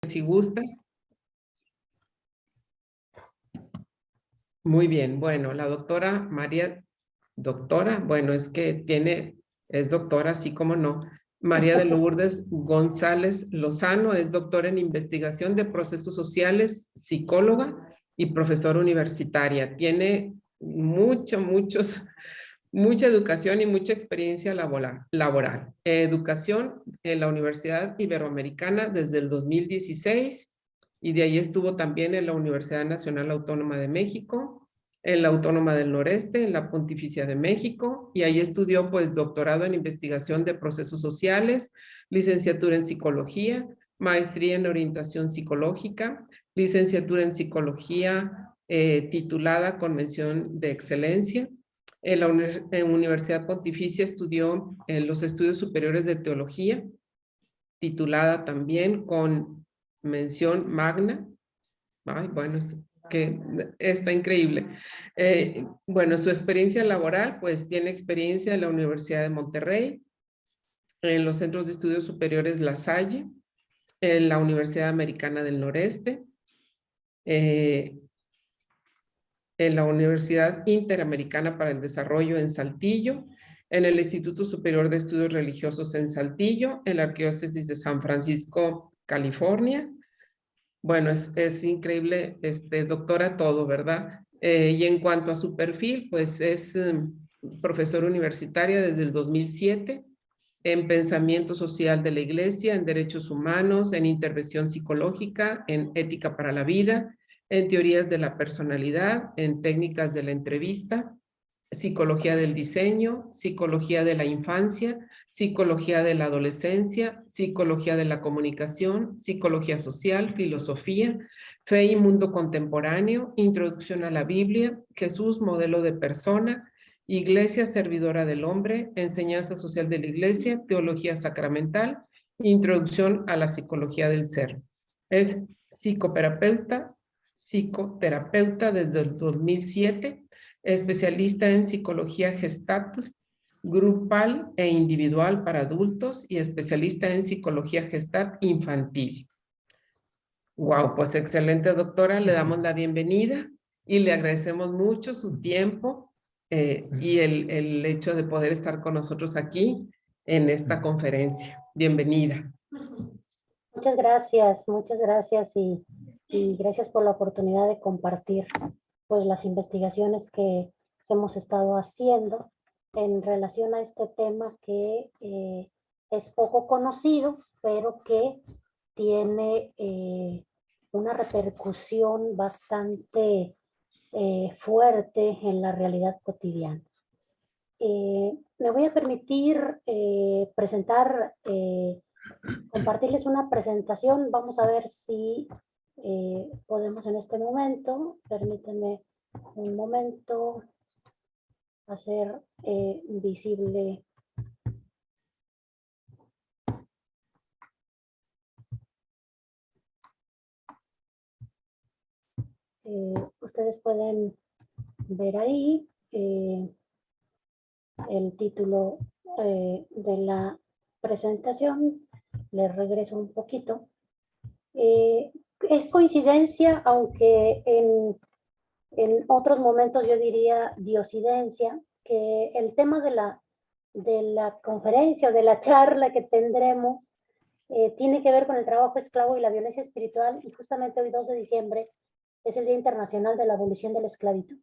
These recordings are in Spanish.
Si gustas. Muy bien, bueno, la doctora María, bueno, es que es doctora, así como no. María de Lourdes González Lozano es doctora en investigación de procesos sociales, psicóloga y profesora universitaria. Tiene mucha educación y mucha experiencia laboral. Educación en la Universidad Iberoamericana desde el 2016 y de ahí estuvo también en la Universidad Nacional Autónoma de México, en la Autónoma del Noreste, en la Pontificia de México, y ahí estudió pues doctorado en investigación de procesos sociales, licenciatura en psicología, maestría en orientación psicológica, licenciatura en psicología titulada con mención de excelencia. En la Universidad Pontificia estudió los estudios superiores de teología, titulada también con mención magna. Ay, bueno, que está increíble. Bueno, su experiencia laboral, pues tiene experiencia en la Universidad de Monterrey, en los Centros de Estudios Superiores La Salle, en la Universidad Americana del Noreste, en la Universidad Interamericana para el Desarrollo en Saltillo, en el Instituto Superior de Estudios Religiosos en Saltillo, en la Arquidiócesis de San Francisco, California. Bueno, es increíble, doctora todo, ¿verdad? Y en cuanto a su perfil, pues es profesora universitaria desde el 2007 en pensamiento social de la Iglesia, en derechos humanos, en intervención psicológica, en ética para la vida, en teorías de la personalidad, en técnicas de la entrevista, psicología del diseño, psicología de la infancia, psicología de la adolescencia, psicología de la comunicación, psicología social, filosofía, fe y mundo contemporáneo, introducción a la Biblia, Jesús, modelo de persona, Iglesia servidora del hombre, enseñanza social de la Iglesia, teología sacramental, introducción a la psicología del ser. Es psicoterapeuta desde el 2007, especialista en psicología gestalt, grupal e individual para adultos y especialista en psicología gestalt infantil. Wow, pues excelente, doctora. Le damos la bienvenida y le agradecemos mucho su tiempo y el hecho de poder estar con nosotros aquí en esta conferencia. Bienvenida. Muchas gracias y gracias por la oportunidad de compartir pues las investigaciones que hemos estado haciendo en relación a este tema que es poco conocido, pero que tiene una repercusión bastante fuerte en la realidad cotidiana. Me voy a permitir compartirles una presentación. Vamos a ver si podemos en este momento, permítanme un momento, hacer visible. Ustedes pueden ver ahí el título de la presentación. Les regreso un poquito. Es coincidencia, aunque en otros momentos yo diría diosidencia, que el tema de la conferencia o de la charla que tendremos tiene que ver con el trabajo esclavo y la violencia espiritual, y justamente hoy 2 de diciembre es el Día Internacional de la Abolición de la Esclavitud,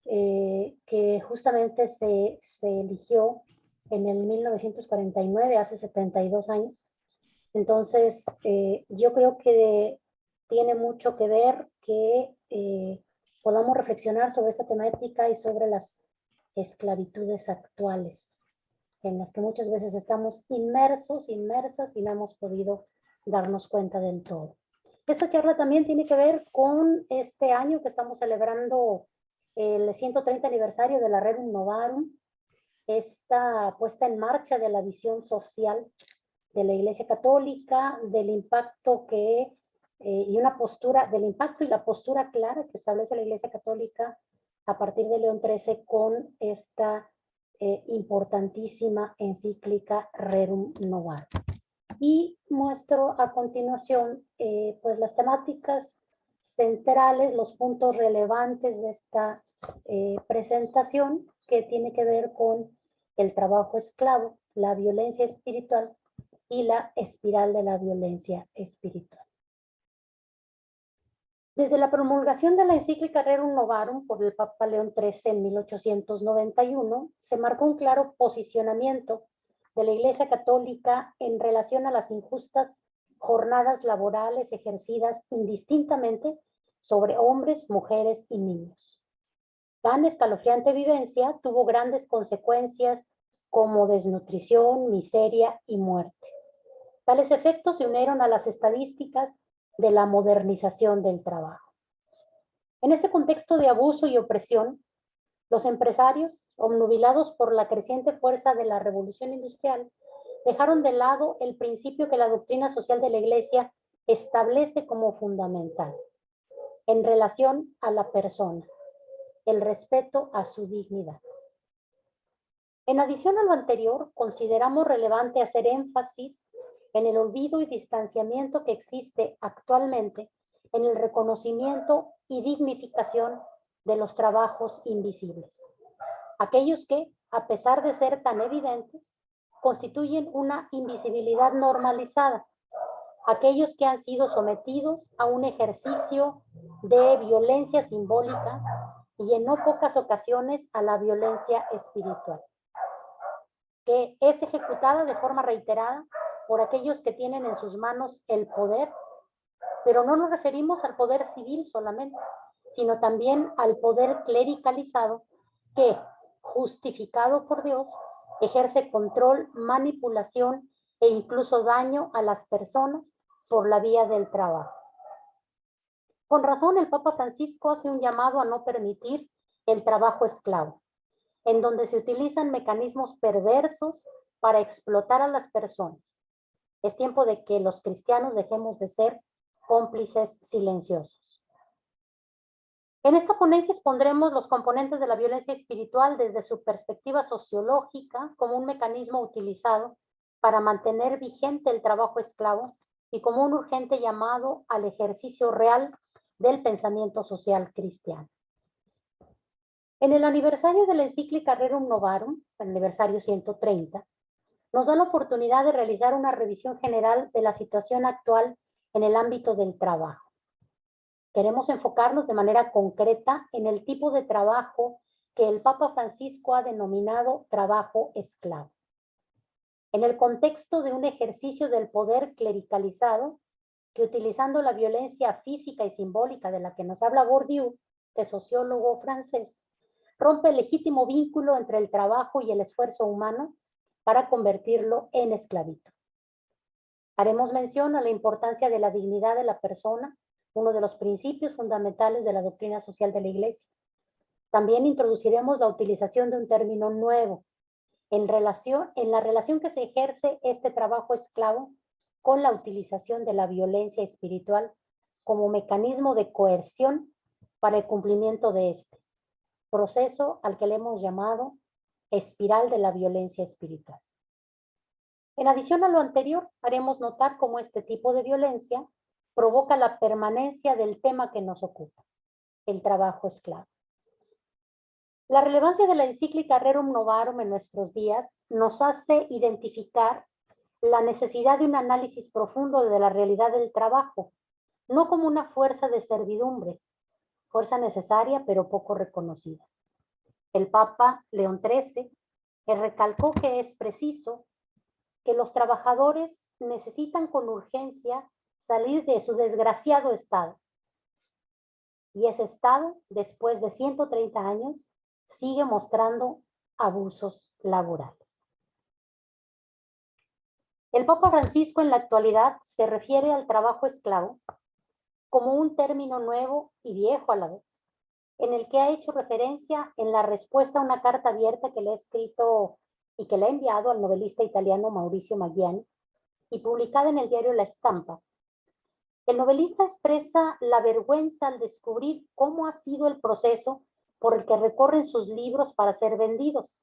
que justamente se eligió en el 1949, hace 72 años. Entonces, yo creo que tiene mucho que ver que podamos reflexionar sobre esta temática y sobre las esclavitudes actuales, en las que muchas veces estamos inmersas y no hemos podido darnos cuenta del todo. Esta charla también tiene que ver con este año que estamos celebrando el 130 aniversario de la Rerum Novarum, esta puesta en marcha de la visión social de la Iglesia Católica, del impacto y una postura, del impacto y la postura clara que establece la Iglesia Católica a partir de León XIII con esta importantísima encíclica Rerum Novarum. Y muestro a continuación pues las temáticas centrales, los puntos relevantes de esta presentación, que tiene que ver con el trabajo esclavo, la violencia espiritual y la espiral de la violencia espiritual. Desde la promulgación de la encíclica Rerum Novarum por el Papa León XIII en 1891, se marcó un claro posicionamiento de la Iglesia Católica en relación a las injustas jornadas laborales ejercidas indistintamente sobre hombres, mujeres y niños. Tan escalofriante vivencia tuvo grandes consecuencias como desnutrición, miseria y muerte. Tales efectos se unieron a las estadísticas de la modernización del trabajo. En este contexto de abuso y opresión, los empresarios, obnubilados por la creciente fuerza de la revolución industrial, dejaron de lado el principio que la doctrina social de la Iglesia establece como fundamental en relación a la persona, el respeto a su dignidad. En adición a lo anterior, consideramos relevante hacer énfasis en el olvido y distanciamiento que existe actualmente en el reconocimiento y dignificación de los trabajos invisibles. Aquellos que, a pesar de ser tan evidentes, constituyen una invisibilidad normalizada. Aquellos que han sido sometidos a un ejercicio de violencia simbólica y en no pocas ocasiones a la violencia espiritual, que es ejecutada de forma reiterada por aquellos que tienen en sus manos el poder, pero no nos referimos al poder civil solamente, sino también al poder clericalizado que, justificado por Dios, ejerce control, manipulación e incluso daño a las personas por la vía del trabajo. Con razón, el Papa Francisco hace un llamado a no permitir el trabajo esclavo, en donde se utilizan mecanismos perversos para explotar a las personas. Es tiempo de que los cristianos dejemos de ser cómplices silenciosos. En esta ponencia expondremos los componentes de la violencia espiritual desde su perspectiva sociológica como un mecanismo utilizado para mantener vigente el trabajo esclavo y como un urgente llamado al ejercicio real del pensamiento social cristiano. En el aniversario de la encíclica Rerum Novarum, el aniversario 130, nos da la oportunidad de realizar una revisión general de la situación actual en el ámbito del trabajo. Queremos enfocarnos de manera concreta en el tipo de trabajo que el Papa Francisco ha denominado trabajo esclavo. En el contexto de un ejercicio del poder clericalizado, que utilizando la violencia física y simbólica de la que nos habla Bourdieu, el sociólogo francés, rompe el legítimo vínculo entre el trabajo y el esfuerzo humano para convertirlo en esclavitud. Haremos mención a la importancia de la dignidad de la persona, uno de los principios fundamentales de la doctrina social de la Iglesia. También introduciremos la utilización de un término nuevo en la relación que se ejerce este trabajo esclavo con la utilización de la violencia espiritual como mecanismo de coerción para el cumplimiento de este proceso al que le hemos llamado espiral de la violencia espiritual. En adición a lo anterior, haremos notar cómo este tipo de violencia provoca la permanencia del tema que nos ocupa, el trabajo esclavo. La relevancia de la encíclica Rerum Novarum en nuestros días nos hace identificar la necesidad de un análisis profundo de la realidad del trabajo, no como una fuerza de servidumbre, fuerza necesaria pero poco reconocida. El Papa León XIII recalcó que es preciso que los trabajadores necesitan con urgencia salir de su desgraciado estado. Y ese estado, después de 130 años, sigue mostrando abusos laborales. El Papa Francisco en la actualidad se refiere al trabajo esclavo como un término nuevo y viejo a la vez, en el que ha hecho referencia en la respuesta a una carta abierta que le ha escrito y que le ha enviado al novelista italiano Maurizio Maggiani y publicada en el diario La Stampa. El novelista expresa la vergüenza al descubrir cómo ha sido el proceso por el que recorren sus libros para ser vendidos,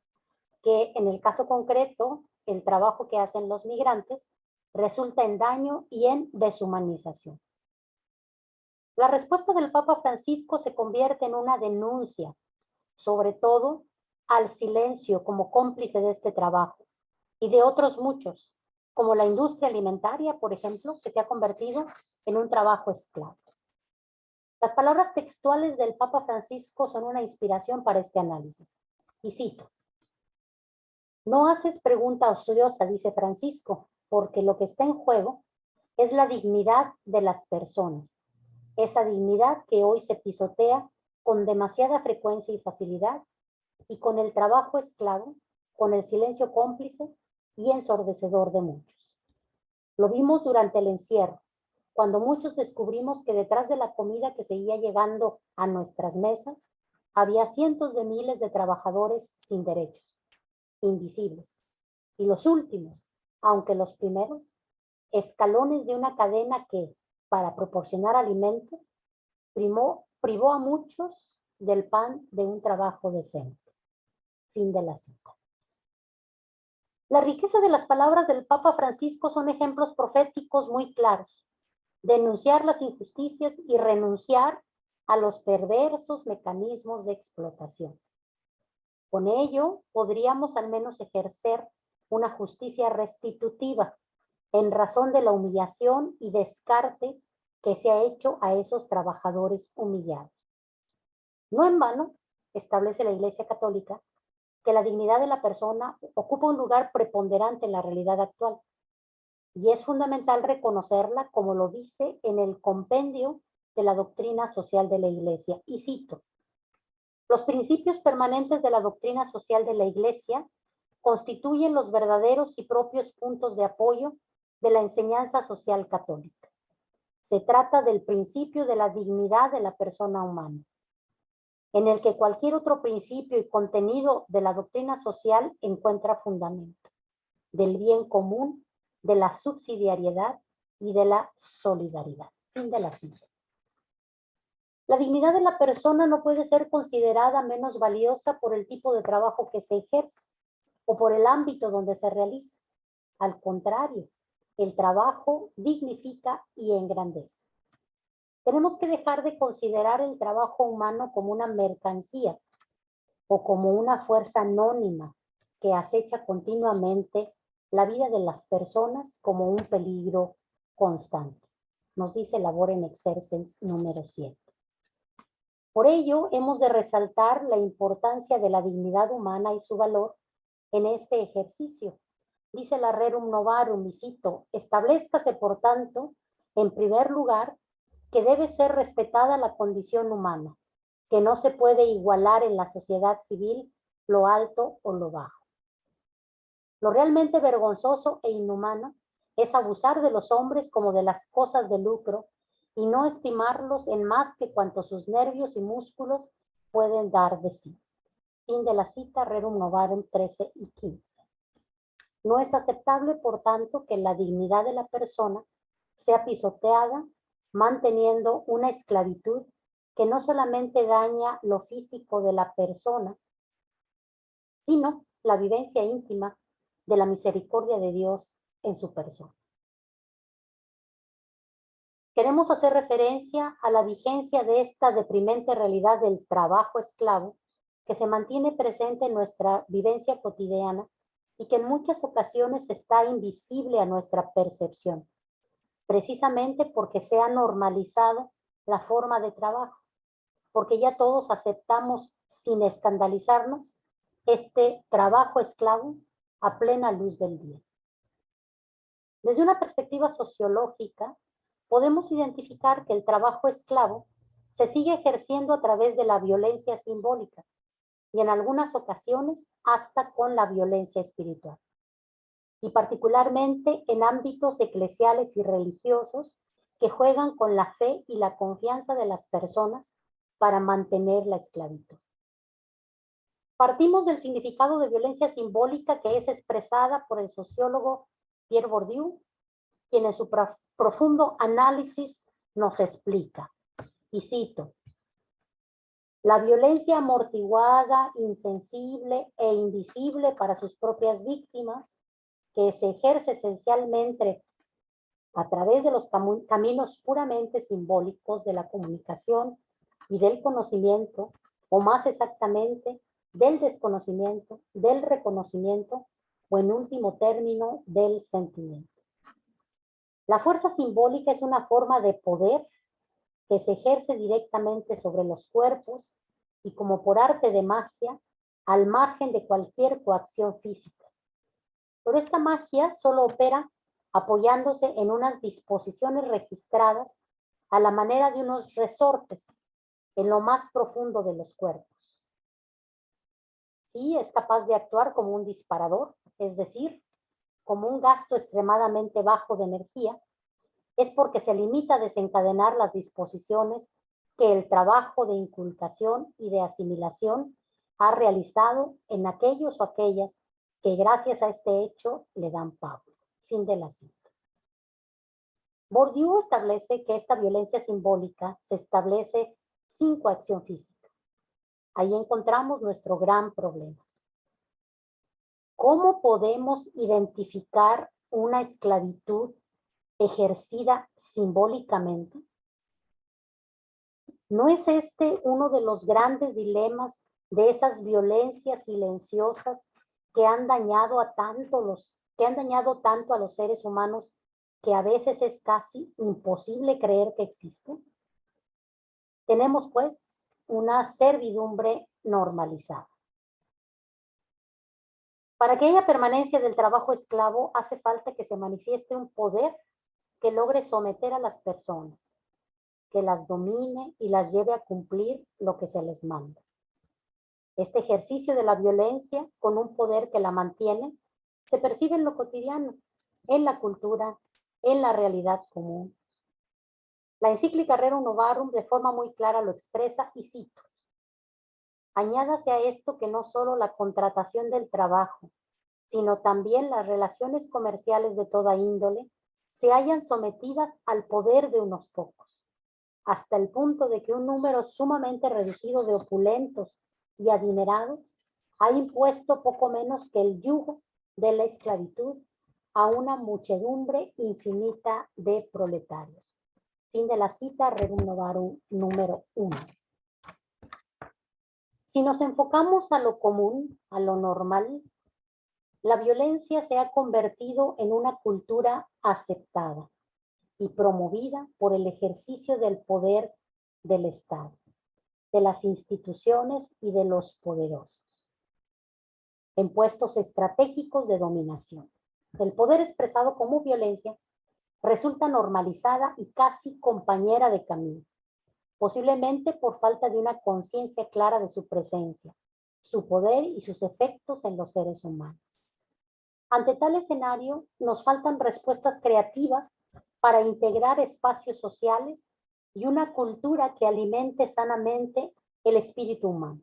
que en el caso concreto, el trabajo que hacen los migrantes, resulta en daño y en deshumanización. La respuesta del Papa Francisco se convierte en una denuncia, sobre todo al silencio como cómplice de este trabajo y de otros muchos, como la industria alimentaria, por ejemplo, que se ha convertido en un trabajo esclavo. Las palabras textuales del Papa Francisco son una inspiración para este análisis. Y cito: no haces pregunta ociosa, dice Francisco, porque lo que está en juego es la dignidad de las personas. Esa dignidad que hoy se pisotea con demasiada frecuencia y facilidad, y con el trabajo esclavo, con el silencio cómplice y ensordecedor de muchos. Lo vimos durante el encierro, cuando muchos descubrimos que detrás de la comida que seguía llegando a nuestras mesas, había cientos de miles de trabajadores sin derechos, invisibles. Y los últimos, aunque los primeros, escalones de una cadena que, para proporcionar alimentos, privó a muchos del pan de un trabajo decente. Fin de la cita. La riqueza de las palabras del Papa Francisco son ejemplos proféticos muy claros. Denunciar las injusticias y renunciar a los perversos mecanismos de explotación. Con ello, podríamos al menos ejercer una justicia restitutiva en razón de la humillación y descarte que se ha hecho a esos trabajadores humillados. No en vano, establece la Iglesia Católica, que la dignidad de la persona ocupa un lugar preponderante en la realidad actual. Y es fundamental reconocerla, como lo dice en el compendio de la doctrina social de la Iglesia. Y cito: los principios permanentes de la doctrina social de la Iglesia constituyen los verdaderos y propios puntos de apoyo de la enseñanza social católica. Se trata del principio de la dignidad de la persona humana, en el que cualquier otro principio y contenido de la doctrina social encuentra fundamento, del bien común, de la subsidiariedad y de la solidaridad. Fin de la cita. La dignidad de la persona no puede ser considerada menos valiosa por el tipo de trabajo que se ejerce o por el ámbito donde se realiza. Al contrario, el trabajo dignifica y engrandece. Tenemos que dejar de considerar el trabajo humano como una mercancía o como una fuerza anónima que acecha continuamente la vida de las personas como un peligro constante. Nos dice Labor en Exercens número 7. Por ello, hemos de resaltar la importancia de la dignidad humana y su valor en este ejercicio. Dice la Rerum Novarum, y cito: establezcase, por tanto, en primer lugar, que debe ser respetada la condición humana, que no se puede igualar en la sociedad civil lo alto o lo bajo. Lo realmente vergonzoso e inhumano es abusar de los hombres como de las cosas de lucro y no estimarlos en más que cuanto sus nervios y músculos pueden dar de sí. Fin de la cita, Rerum Novarum 13 y 15. No es aceptable, por tanto, que la dignidad de la persona sea pisoteada, manteniendo una esclavitud que no solamente daña lo físico de la persona, sino la vivencia íntima de la misericordia de Dios en su persona. Queremos hacer referencia a la vigencia de esta deprimente realidad del trabajo esclavo que se mantiene presente en nuestra vivencia cotidiana y que en muchas ocasiones está invisible a nuestra percepción, precisamente porque se ha normalizado la forma de trabajo, porque ya todos aceptamos sin escandalizarnos este trabajo esclavo a plena luz del día. Desde una perspectiva sociológica, podemos identificar que el trabajo esclavo se sigue ejerciendo a través de la violencia simbólica y en algunas ocasiones hasta con la violencia espiritual, y particularmente en ámbitos eclesiales y religiosos que juegan con la fe y la confianza de las personas para mantener la esclavitud. Partimos del significado de violencia simbólica que es expresada por el sociólogo Pierre Bourdieu, quien en su profundo análisis nos explica, y cito: la violencia amortiguada, insensible e invisible para sus propias víctimas, que se ejerce esencialmente a través de los caminos puramente simbólicos de la comunicación y del conocimiento, o más exactamente, del desconocimiento, del reconocimiento, o en último término, del sentimiento. La fuerza simbólica es una forma de poder que se ejerce directamente sobre los cuerpos y como por arte de magia, al margen de cualquier coacción física. Pero esta magia solo opera apoyándose en unas disposiciones registradas a la manera de unos resortes en lo más profundo de los cuerpos. Sí, es capaz de actuar como un disparador, es decir, como un gasto extremadamente bajo de energía, es porque se limita a desencadenar las disposiciones que el trabajo de inculcación y de asimilación ha realizado en aquellos o aquellas que gracias a este hecho le dan pago. Fin de la cita. Bourdieu establece que esta violencia simbólica se establece sin coacción física. Ahí encontramos nuestro gran problema. ¿Cómo podemos identificar una esclavitud ejercida simbólicamente? ¿No es este uno de los grandes dilemas de esas violencias silenciosas que han dañado tanto a los seres humanos que a veces es casi imposible creer que existen? Tenemos pues una servidumbre normalizada. Para que haya permanencia del trabajo esclavo hace falta que se manifieste un poder que logre someter a las personas, que las domine y las lleve a cumplir lo que se les manda. Este ejercicio de la violencia con un poder que la mantiene se percibe en lo cotidiano, en la cultura, en la realidad común. La encíclica Rerum Novarum de forma muy clara lo expresa y cito: añádase a esto que no solo la contratación del trabajo, sino también las relaciones comerciales de toda índole se hallan sometidas al poder de unos pocos, hasta el punto de que un número sumamente reducido de opulentos y adinerados ha impuesto poco menos que el yugo de la esclavitud a una muchedumbre infinita de proletarios. Fin de la cita, Rerum Novarum número 1. Si nos enfocamos a lo común, a lo normal, la violencia se ha convertido en una cultura aceptada y promovida por el ejercicio del poder del Estado, de las instituciones y de los poderosos, en puestos estratégicos de dominación. El poder expresado como violencia resulta normalizada y casi compañera de camino, posiblemente por falta de una conciencia clara de su presencia, su poder y sus efectos en los seres humanos. Ante tal escenario, nos faltan respuestas creativas para integrar espacios sociales y una cultura que alimente sanamente el espíritu humano.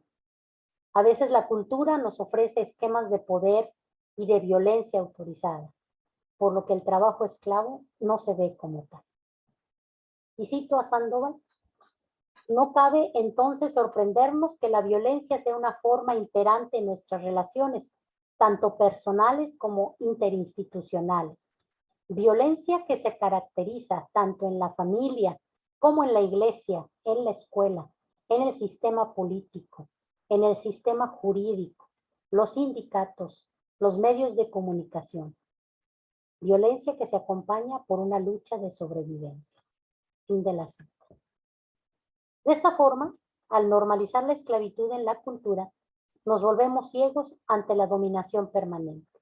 A veces la cultura nos ofrece esquemas de poder y de violencia autorizada, por lo que el trabajo esclavo no se ve como tal. Y cito a Sandoval: no cabe entonces sorprendernos que la violencia sea una forma imperante en nuestras relaciones, tanto personales como interinstitucionales. Violencia que se caracteriza tanto en la familia como en la iglesia, en la escuela, en el sistema político, en el sistema jurídico, los sindicatos, los medios de comunicación. Violencia que se acompaña por una lucha de sobrevivencia. Fin de la cita. De esta forma, al normalizar la esclavitud en la cultura, nos volvemos ciegos ante la dominación permanente.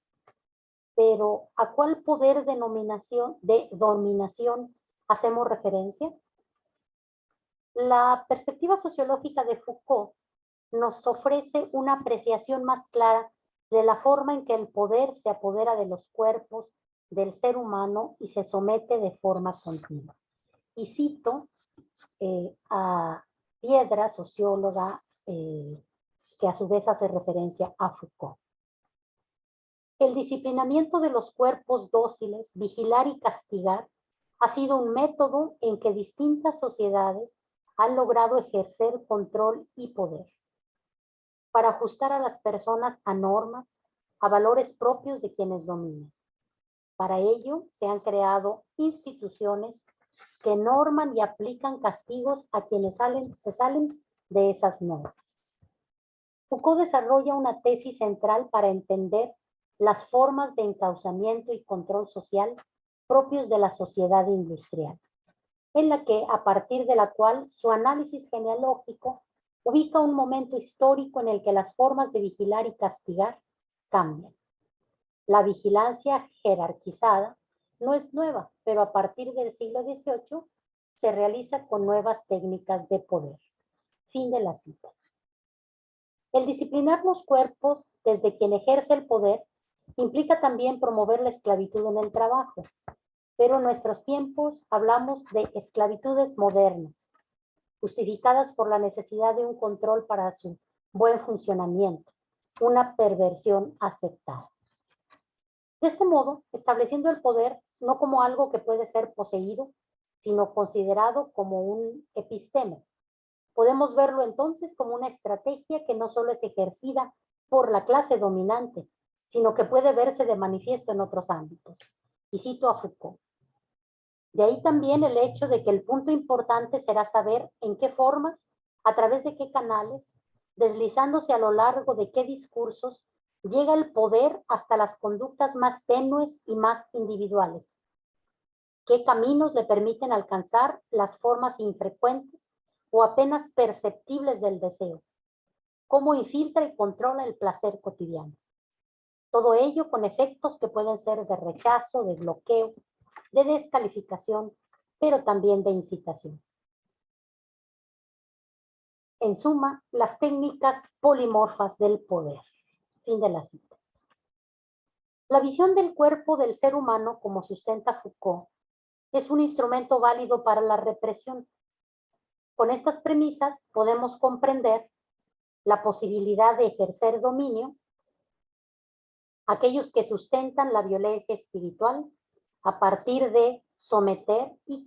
Pero, ¿a cuál poder de dominación hacemos referencia? La perspectiva sociológica de Foucault nos ofrece una apreciación más clara de la forma en que el poder se apodera de los cuerpos del ser humano y se somete de forma continua. Y cito a Piedra, socióloga, que a su vez hace referencia a Foucault. El disciplinamiento de los cuerpos dóciles, vigilar y castigar, ha sido un método en que distintas sociedades han logrado ejercer control y poder para ajustar a las personas a normas, a valores propios de quienes dominan. Para ello, se han creado instituciones que norman y aplican castigos a quienes se salen de esas normas. Foucault desarrolla una tesis central para entender las formas de encauzamiento y control social propios de la sociedad industrial, en la que, a partir de la cual su análisis genealógico ubica un momento histórico en el que las formas de vigilar y castigar cambian. La vigilancia jerarquizada no es nueva, pero a partir del siglo XVIII se realiza con nuevas técnicas de poder. Fin de la cita. El disciplinar los cuerpos desde quien ejerce el poder implica también promover la esclavitud en el trabajo, pero en nuestros tiempos hablamos de esclavitudes modernas, justificadas por la necesidad de un control para su buen funcionamiento, una perversión aceptada. De este modo, estableciendo el poder no como algo que puede ser poseído, sino considerado como un episteme. Podemos verlo entonces como una estrategia que no solo es ejercida por la clase dominante, sino que puede verse de manifiesto en otros ámbitos. Y cito a Foucault. De ahí también el hecho de que el punto importante será saber en qué formas, a través de qué canales, deslizándose a lo largo de qué discursos, llega el poder hasta las conductas más tenues y más individuales. ¿Qué caminos le permiten alcanzar las formas infrecuentes o apenas perceptibles del deseo? ¿Cómo infiltra y controla el placer cotidiano? Todo ello con efectos que pueden ser de rechazo, de bloqueo, de descalificación, pero también de incitación. En suma, las técnicas polimorfas del poder. Fin de la cita. La visión del cuerpo del ser humano, como sustenta Foucault, es un instrumento válido para la represión. Con estas premisas podemos comprender la posibilidad de ejercer dominio, aquellos que sustentan la violencia espiritual a partir de someter y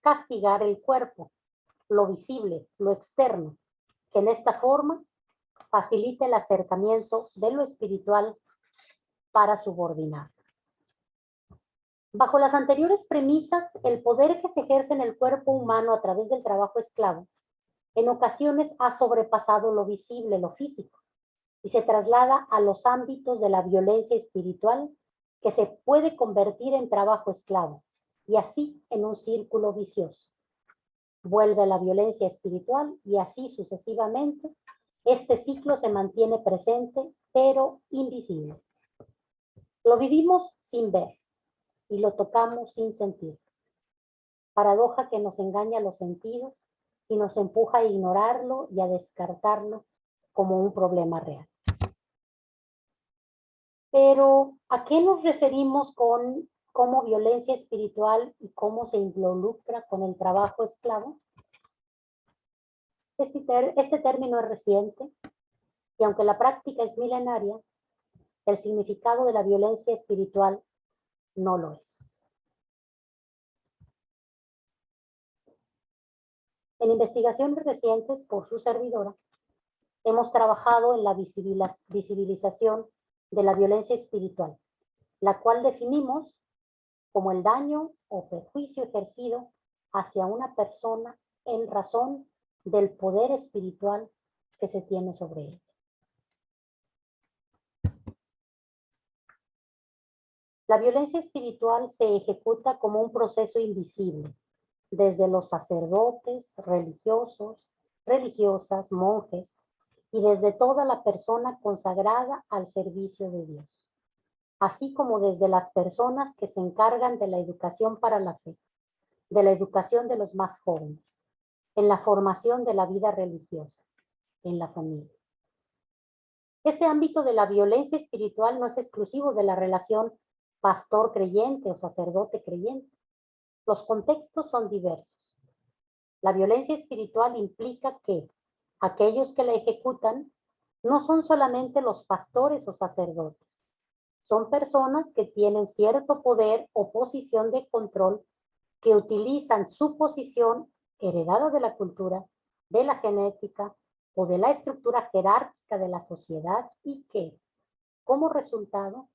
castigar el cuerpo, lo visible, lo externo, que en esta forma facilite el acercamiento de lo espiritual para subordinar. Bajo las anteriores premisas, el poder que se ejerce en el cuerpo humano a través del trabajo esclavo, en ocasiones ha sobrepasado lo visible, lo físico, y se traslada a los ámbitos de la violencia espiritual que se puede convertir en trabajo esclavo, y así en un círculo vicioso. Vuelve a la violencia espiritual y así sucesivamente. Este ciclo se mantiene presente, pero invisible. Lo vivimos sin ver y lo tocamos sin sentir. Paradoja que nos engaña los sentidos y nos empuja a ignorarlo y a descartarlo como un problema real. Pero, ¿a qué nos referimos con cómo violencia espiritual y cómo se involucra con el trabajo esclavo? Este término es reciente y aunque la práctica es milenaria, el significado de la violencia espiritual no lo es. En investigaciones recientes por su servidora, hemos trabajado en la visibilización de la violencia espiritual, la cual definimos como el daño o perjuicio ejercido hacia una persona en razón del poder espiritual que se tiene sobre él. La violencia espiritual se ejecuta como un proceso invisible, desde los sacerdotes, religiosos, religiosas, monjes, y desde toda la persona consagrada al servicio de Dios, así como desde las personas que se encargan de la educación para la fe, de la educación de los más jóvenes, en la formación de la vida religiosa, en la familia. Este ámbito de la violencia espiritual no es exclusivo de la relación pastor creyente o sacerdote creyente. Los contextos son diversos. La violencia espiritual implica que aquellos que la ejecutan no son solamente los pastores o sacerdotes. Son personas que tienen cierto poder o posición de control que utilizan su posición heredada de la cultura, de la genética o de la estructura jerárquica de la sociedad y que, como resultado,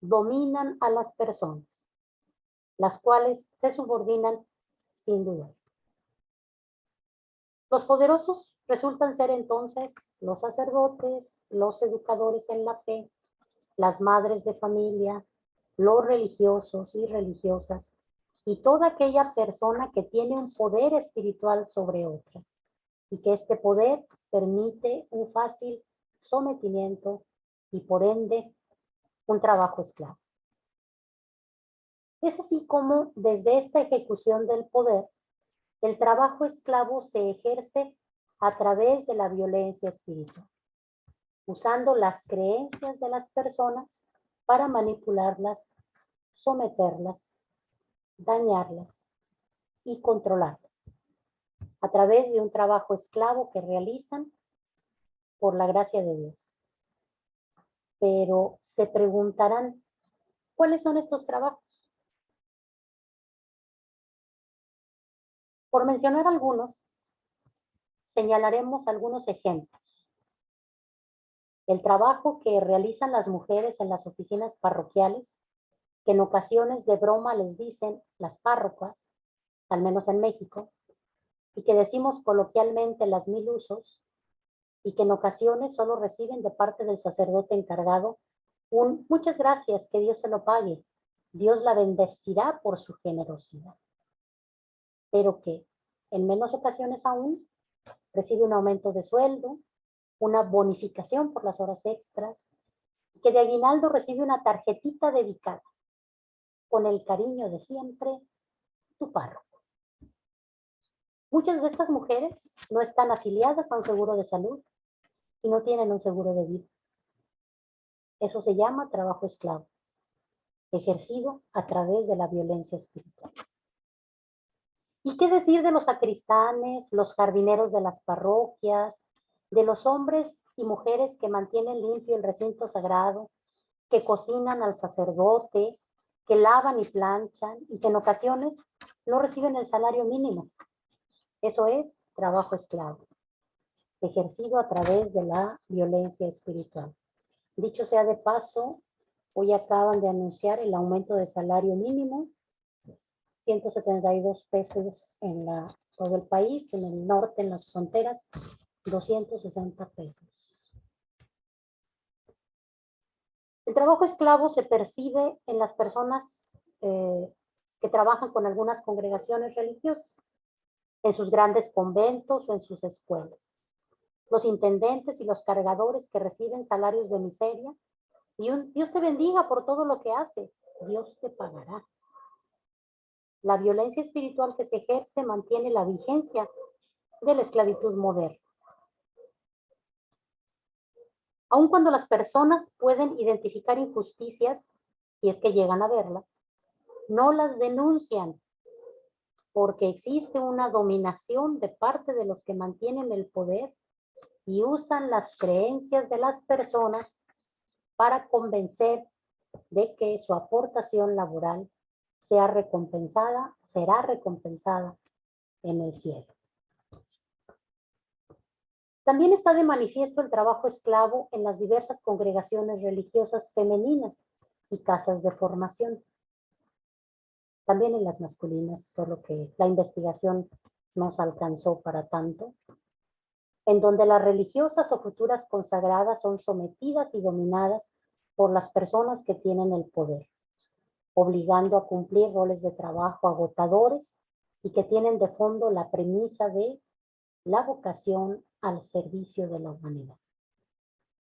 dominan a las personas, las cuales se subordinan sin duda. Los poderosos resultan ser entonces los sacerdotes, los educadores en la fe, las madres de familia, los religiosos y religiosas, y toda aquella persona que tiene un poder espiritual sobre otra, y que este poder permite un fácil sometimiento y por ende un trabajo esclavo. Es así como desde esta ejecución del poder, el trabajo esclavo se ejerce a través de la violencia espiritual, usando las creencias de las personas para manipularlas, someterlas, dañarlas y controlarlas, a través de un trabajo esclavo que realizan por la gracia de Dios. Pero se preguntarán, ¿cuáles son estos trabajos? Por mencionar algunos, señalaremos algunos ejemplos. El trabajo que realizan las mujeres en las oficinas parroquiales, que en ocasiones de broma les dicen las párrocas, al menos en México, y que decimos coloquialmente las mil usos, y que en ocasiones solo reciben de parte del sacerdote encargado un muchas gracias, que Dios se lo pague, Dios la bendecirá por su generosidad. Pero que en menos ocasiones aún recibe un aumento de sueldo, una bonificación por las horas extras, y que de aguinaldo recibe una tarjetita dedicada, con el cariño de siempre, tu párroco. Muchas de estas mujeres no están afiliadas a un seguro de salud y no tienen un seguro de vida. Eso se llama trabajo esclavo, ejercido a través de la violencia espiritual. ¿Y qué decir de los sacristanes, los jardineros de las parroquias, de los hombres y mujeres que mantienen limpio el recinto sagrado, que cocinan al sacerdote, que lavan y planchan y que en ocasiones no reciben el salario mínimo? Eso es trabajo esclavo, ejercido a través de la violencia espiritual. Dicho sea de paso, hoy acaban de anunciar el aumento del salario mínimo, 172 pesos en todo el país, en el norte, en las fronteras, 260 pesos. El trabajo esclavo se percibe en las personas que trabajan con algunas congregaciones religiosas, en sus grandes conventos o en sus escuelas. Los intendentes y los cargadores que reciben salarios de miseria, y un Dios te bendiga por todo lo que hace, Dios te pagará. La violencia espiritual que se ejerce mantiene la vigencia de la esclavitud moderna. Aun cuando las personas pueden identificar injusticias, si es que llegan a verlas, no las denuncian, porque existe una dominación de parte de los que mantienen el poder y usan las creencias de las personas para convencer de que su aportación laboral será recompensada en el cielo. También está de manifiesto el trabajo esclavo en las diversas congregaciones religiosas femeninas y casas de formación. También en las masculinas, solo que la investigación no se alcanzó para tanto, en donde las religiosas o futuras consagradas son sometidas y dominadas por las personas que tienen el poder, obligando a cumplir roles de trabajo agotadores y que tienen de fondo la premisa de la vocación al servicio de la humanidad.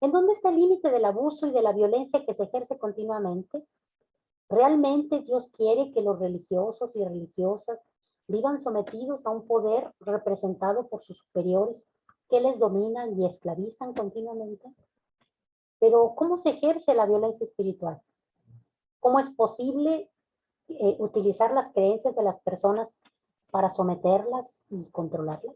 ¿En dónde está el límite del abuso y de la violencia que se ejerce continuamente? ¿Realmente Dios quiere que los religiosos y religiosas vivan sometidos a un poder representado por sus superiores que les dominan y esclavizan continuamente? Pero ¿cómo se ejerce la violencia espiritual? ¿Cómo es posible utilizar las creencias de las personas para someterlas y controlarlas?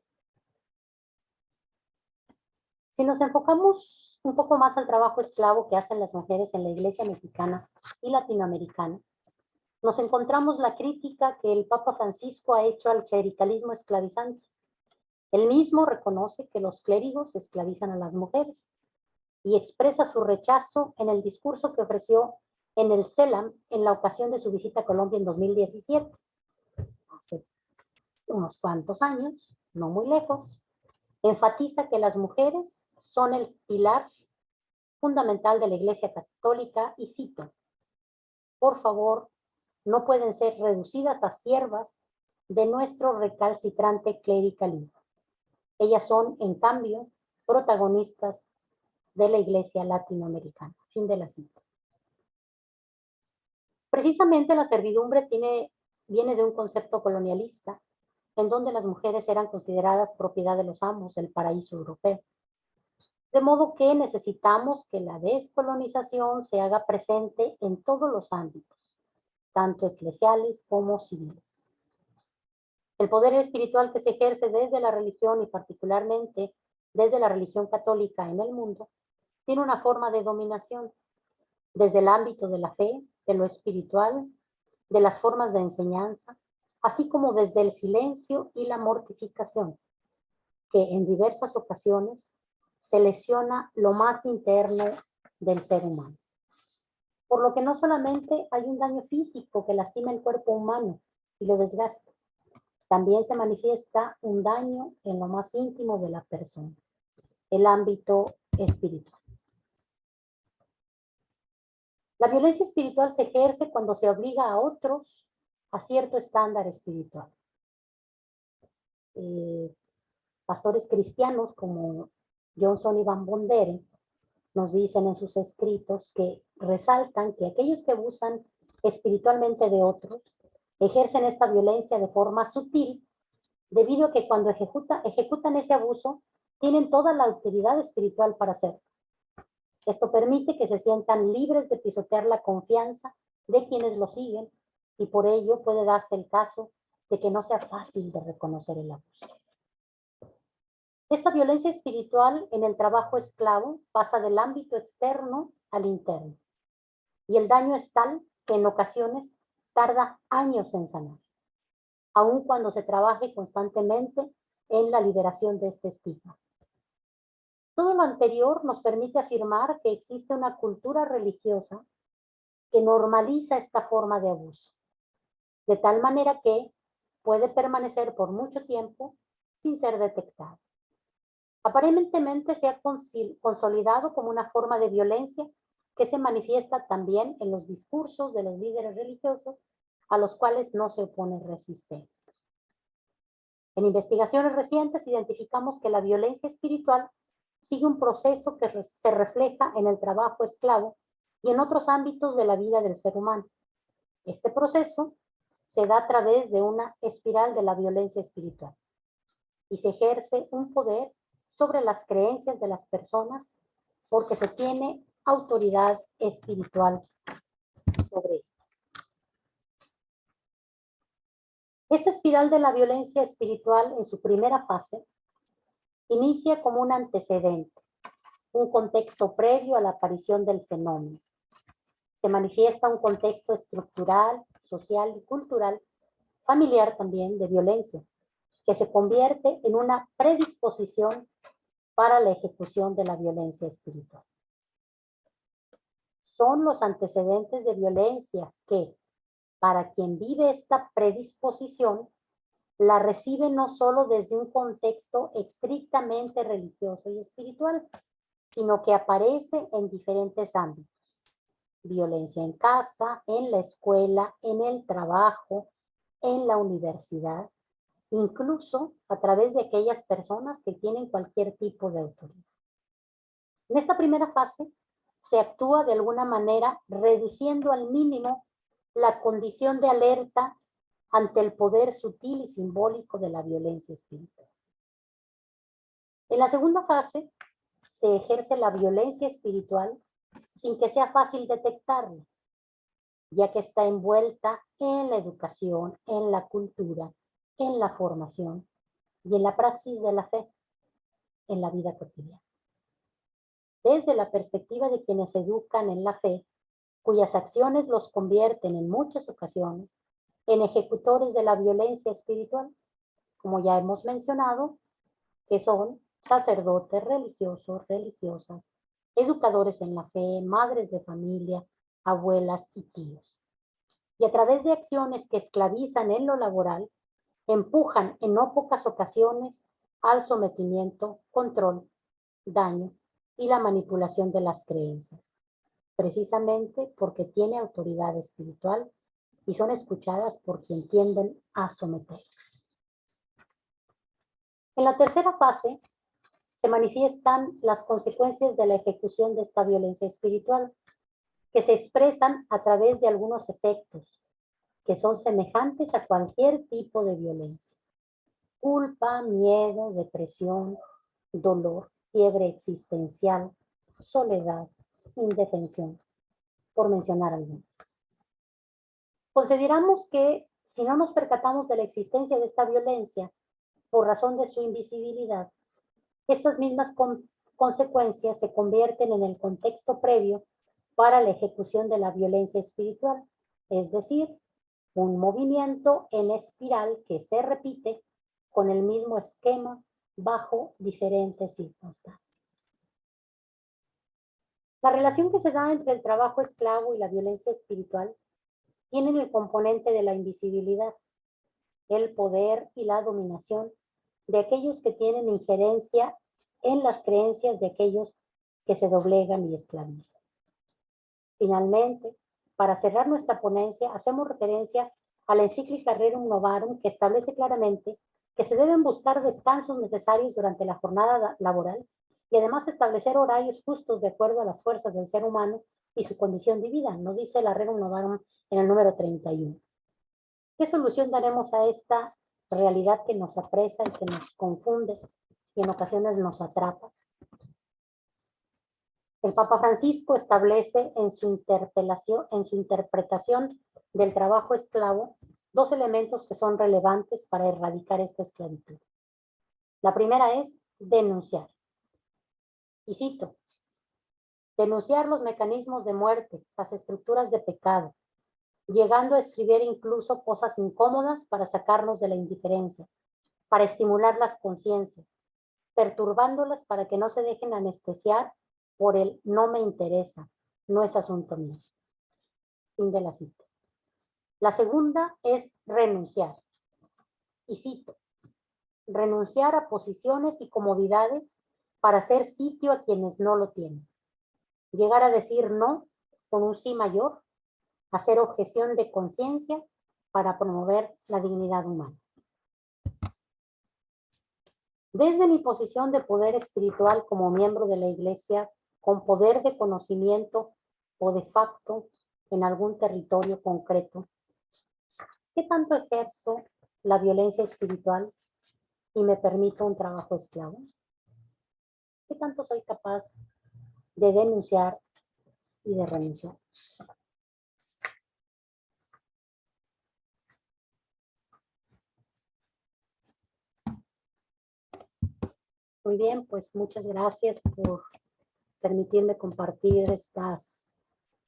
Si nos enfocamos un poco más al trabajo esclavo que hacen las mujeres en la iglesia mexicana y latinoamericana, nos encontramos la crítica que el Papa Francisco ha hecho al clericalismo esclavizante. Él mismo reconoce que los clérigos esclavizan a las mujeres y expresa su rechazo en el discurso que ofreció en el CELAM en la ocasión de su visita a Colombia en 2017, hace unos cuantos años, no muy lejos, enfatiza que las mujeres son el pilar fundamental de la Iglesia Católica y cito, por favor, no pueden ser reducidas a siervas de nuestro recalcitrante clericalismo. Ellas son, en cambio, protagonistas de la Iglesia latinoamericana. Fin de la cita. Precisamente la servidumbre viene de un concepto colonialista en donde las mujeres eran consideradas propiedad de los amos del paraíso europeo. De modo que necesitamos que la descolonización se haga presente en todos los ámbitos, tanto eclesiales como civiles. El poder espiritual que se ejerce desde la religión y particularmente desde la religión católica en el mundo tiene una forma de dominación desde el ámbito de la fe, de lo espiritual, de las formas de enseñanza, así como desde el silencio y la mortificación, que en diversas ocasiones se lesiona lo más interno del ser humano. Por lo que no solamente hay un daño físico que lastima el cuerpo humano y lo desgasta, también se manifiesta un daño en lo más íntimo de la persona, el ámbito espiritual. La violencia espiritual se ejerce cuando se obliga a otros a cierto estándar espiritual. Pastores cristianos como Johnson y Van Bondere nos dicen en sus escritos que resaltan que aquellos que abusan espiritualmente de otros ejercen esta violencia de forma sutil debido a que cuando ejecutan ese abuso tienen toda la autoridad espiritual para hacerlo. Esto permite que se sientan libres de pisotear la confianza de quienes lo siguen y por ello puede darse el caso de que no sea fácil de reconocer el abuso. Esta violencia espiritual en el trabajo esclavo pasa del ámbito externo al interno y el daño es tal que en ocasiones tarda años en sanar, aun cuando se trabaje constantemente en la liberación de este estigma. Todo lo anterior nos permite afirmar que existe una cultura religiosa que normaliza esta forma de abuso, de tal manera que puede permanecer por mucho tiempo sin ser detectado. Aparentemente se ha consolidado como una forma de violencia que se manifiesta también en los discursos de los líderes religiosos a los cuales no se opone resistencia. En investigaciones recientes identificamos que la violencia espiritual sigue un proceso que se refleja en el trabajo esclavo y en otros ámbitos de la vida del ser humano. Este proceso se da a través de una espiral de la violencia espiritual y se ejerce un poder sobre las creencias de las personas porque se tiene autoridad espiritual sobre ellas. Esta espiral de la violencia espiritual en su primera fase inicia como un antecedente, un contexto previo a la aparición del fenómeno. Se manifiesta un contexto estructural, social y cultural, familiar también, de violencia, que se convierte en una predisposición para la ejecución de la violencia espiritual. Son los antecedentes de violencia que, para quien vive esta predisposición, la recibe no solo desde un contexto estrictamente religioso y espiritual, sino que aparece en diferentes ámbitos. Violencia en casa, en la escuela, en el trabajo, en la universidad, incluso a través de aquellas personas que tienen cualquier tipo de autoridad. En esta primera fase se actúa de alguna manera reduciendo al mínimo la condición de alerta ante el poder sutil y simbólico de la violencia espiritual. En la segunda fase se ejerce la violencia espiritual sin que sea fácil detectarla, ya que está envuelta en la educación, en la cultura, en la formación y en la praxis de la fe, en la vida cotidiana. Desde la perspectiva de quienes educan en la fe, cuyas acciones los convierten en muchas ocasiones en ejecutores de la violencia espiritual, como ya hemos mencionado, que son sacerdotes, religiosos, religiosas, educadores en la fe, madres de familia, abuelas y tíos. Y a través de acciones que esclavizan en lo laboral, empujan en no pocas ocasiones al sometimiento, control, daño y la manipulación de las creencias, precisamente porque tiene autoridad espiritual y son escuchadas por quien tienden a someterse. En la tercera fase se manifiestan las consecuencias de la ejecución de esta violencia espiritual, que se expresan a través de algunos efectos que son semejantes a cualquier tipo de violencia: culpa, miedo, depresión, dolor, quiebre existencial, soledad, indefensión, por mencionar algunos. Consideramos que si no nos percatamos de la existencia de esta violencia por razón de su invisibilidad, estas mismas consecuencias se convierten en el contexto previo para la ejecución de la violencia espiritual, es decir, un movimiento en espiral que se repite con el mismo esquema bajo diferentes circunstancias. La relación que se da entre el trabajo esclavo y la violencia espiritual tienen el componente de la invisibilidad, el poder y la dominación de aquellos que tienen injerencia en las creencias de aquellos que se doblegan y esclavizan. Finalmente, para cerrar nuestra ponencia, hacemos referencia a la encíclica Rerum Novarum, que establece claramente que se deben buscar descansos necesarios durante la jornada laboral y además establecer horarios justos de acuerdo a las fuerzas del ser humano y su condición de vida, nos dice la Rerum Novarum en el número 31. ¿Qué solución daremos a esta realidad que nos apresa y que nos confunde y en ocasiones nos atrapa? El Papa Francisco establece en su interpretación del trabajo esclavo dos elementos que son relevantes para erradicar esta esclavitud. La primera es denunciar. Y cito: denunciar los mecanismos de muerte, las estructuras de pecado, llegando a escribir incluso cosas incómodas para sacarnos de la indiferencia, para estimular las conciencias, perturbándolas para que no se dejen anestesiar por el no me interesa, no es asunto mío. Fin de la cita. La segunda es renunciar. Y cito: renunciar a posiciones y comodidades para hacer sitio a quienes no lo tienen. Llegar a decir no con un sí mayor, hacer objeción de conciencia para promover la dignidad humana. Desde mi posición de poder espiritual como miembro de la Iglesia, con poder de conocimiento o de facto en algún territorio concreto, ¿qué tanto ejerzo la violencia espiritual y me permito un trabajo esclavo? ¿Qué tanto soy capaz de denunciar y de renunciar? Muy bien, pues muchas gracias por permitirme compartir estas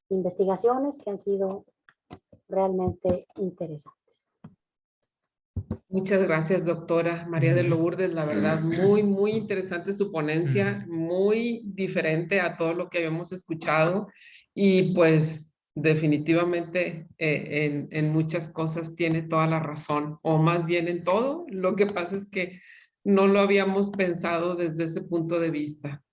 investigaciones que han sido realmente interesantes. Muchas gracias, doctora María de Lourdes. La verdad, muy interesante su ponencia, muy diferente a todo lo que habíamos escuchado y pues definitivamente en muchas cosas tiene toda la razón, o más bien en todo. Lo que pasa es que no lo habíamos pensado desde ese punto de vista.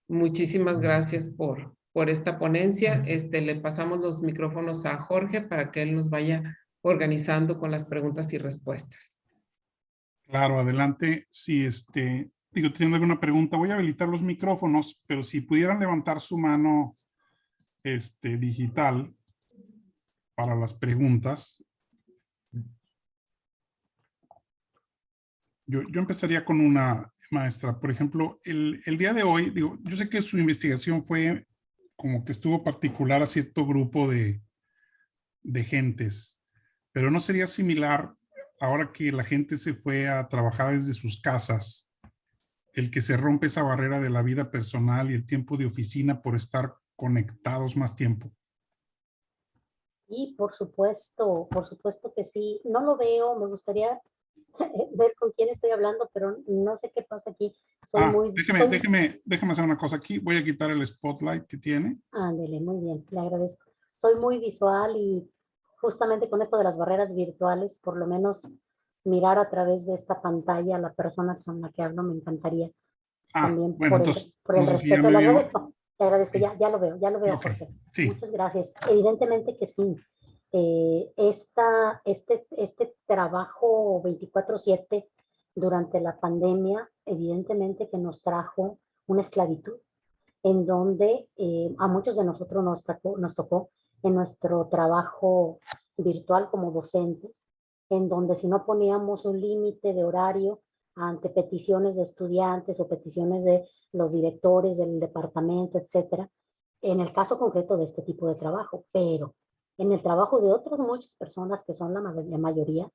Muchísimas gracias por esta ponencia. Le pasamos los micrófonos a Jorge para que él nos vaya organizando con las preguntas y respuestas. Claro, adelante. Si tienen alguna pregunta, voy a habilitar los micrófonos, pero si pudieran levantar su mano digital para las preguntas. Yo empezaría con una, maestra. Por ejemplo, el día de hoy, digo, yo sé que su investigación fue como que estuvo particular a cierto grupo de gentes, pero ¿no sería similar ahora que la gente se fue a trabajar desde sus casas, el que se rompe esa barrera de la vida personal y el tiempo de oficina por estar conectados más tiempo? Sí, por supuesto que sí. No lo veo, me gustaría ver con quién estoy hablando, pero no sé qué pasa aquí. Déjeme hacer una cosa aquí. Voy a quitar el spotlight que tiene. Ándele, muy bien, le agradezco. soy muy visual y justamente con esto de las barreras virtuales, por lo menos mirar a través de esta pantalla a la persona con la que hablo me encantaría también Bueno, entonces, por el no sé si ya respeto. me vio. Le agradezco, Sí, ya lo veo, ok, Jorge. sí, Muchas gracias. Evidentemente que sí. Este trabajo 24/7 durante la pandemia, evidentemente que nos trajo una esclavitud en donde a muchos de nosotros nos tocó en nuestro trabajo virtual como docentes, en donde si no poníamos un límite de horario ante peticiones de estudiantes o peticiones de los directores del departamento, etcétera, en el caso concreto de este tipo de trabajo, pero en el trabajo de otras muchas personas que son la mayoría,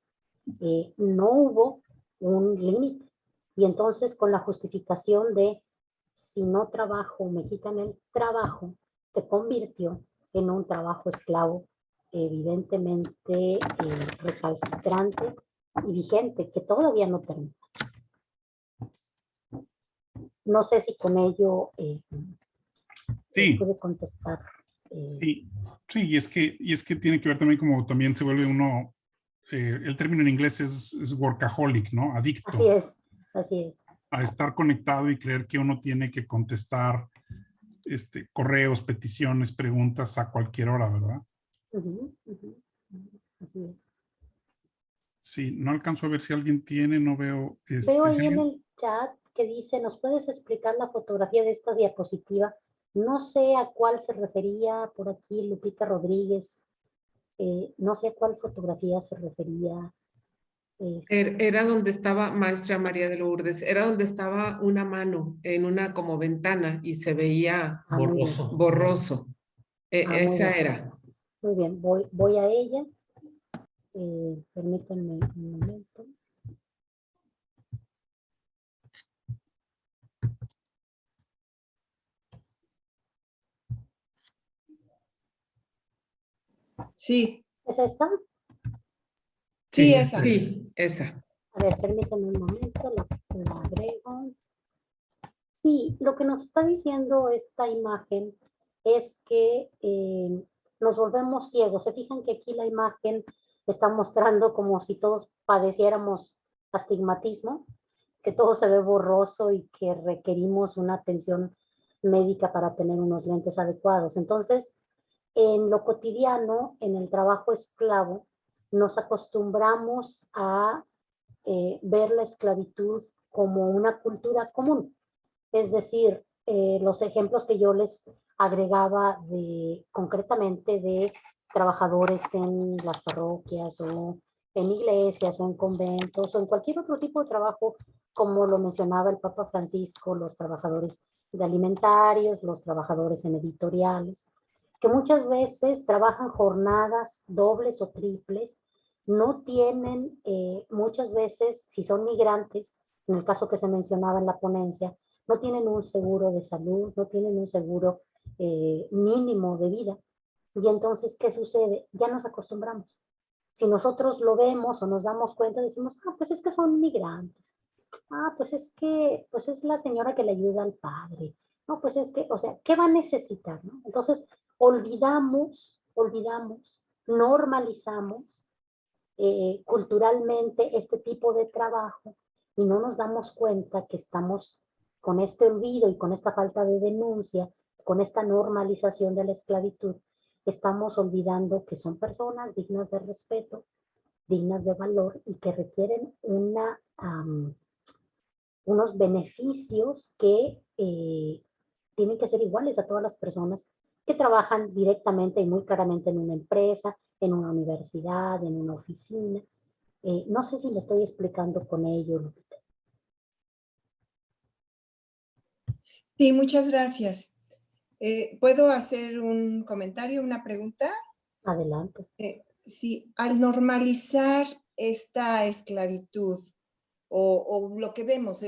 no hubo un límite. Y entonces con la justificación de si no trabajo, me quitan el trabajo, se convirtió en un trabajo esclavo, evidentemente recalcitrante y vigente, que todavía no termina. No sé si con ello sí, pude contestar. sí, sí, y es que tiene que ver también como también se vuelve uno, el término en inglés es workaholic, ¿no? Así Adicto es, así es. a estar conectado y creer que uno tiene que contestar correos, peticiones, preguntas a cualquier hora, ¿verdad? Ujú, ujú, ujú, así es. Sí, no alcanzo a ver si alguien tiene, no veo, Veo ahí en ¿alguien? el chat que dice, ¿nos puedes explicar la fotografía de esta diapositiva? No sé a cuál se refería por aquí Lupita Rodríguez. No sé a cuál fotografía se refería. Era donde estaba Maestra María de Lourdes, era donde estaba una mano en una como ventana y se veía Muy bien. borroso. Muy Esa bien. era. Muy bien, voy a ella. Permítanme un momento. Sí, ¿Es esta? sí, Sí, esa. Sí, esa. A ver, permítanme un momento, la agrego. Sí, lo que nos está diciendo esta imagen es que nos volvemos ciegos. Se fijan que aquí la imagen está mostrando como si todos padeciéramos astigmatismo, que todo se ve borroso y que requerimos una atención médica para tener unos lentes adecuados. Entonces, en lo cotidiano, en el trabajo esclavo, nos acostumbramos a ver la esclavitud como una cultura común. Es decir, los ejemplos que yo les agregaba concretamente de trabajadores en las parroquias o en iglesias o en conventos o en cualquier otro tipo de trabajo, como lo mencionaba el Papa Francisco, los trabajadores de alimentarios, los trabajadores en editoriales, que muchas veces trabajan jornadas dobles o triples, no tienen muchas veces, si son migrantes, en el caso que se mencionaba en la ponencia, no tienen un seguro de salud, no tienen un seguro mínimo de vida. Y entonces, ¿qué sucede? Ya nos acostumbramos. Si nosotros lo vemos o nos damos cuenta, decimos, pues es que son migrantes. Pues es que, pues es la señora que le ayuda al padre. No, pues es que, o sea, ¿qué va a necesitar? ¿No? Entonces, olvidamos, normalizamos culturalmente este tipo de trabajo y no nos damos cuenta que estamos con este olvido y con esta falta de denuncia, con esta normalización de la esclavitud, estamos olvidando que son personas dignas de respeto, dignas de valor y que requieren unos beneficios que tienen que ser iguales a todas las personas que trabajan directamente y muy claramente en una empresa, en una universidad, en una oficina. No sé si me estoy explicando con ello, Lupita. Sí, muchas gracias. ¿Puedo hacer un comentario, una pregunta? Adelante. Sí, al normalizar esta esclavitud, o lo que vemos,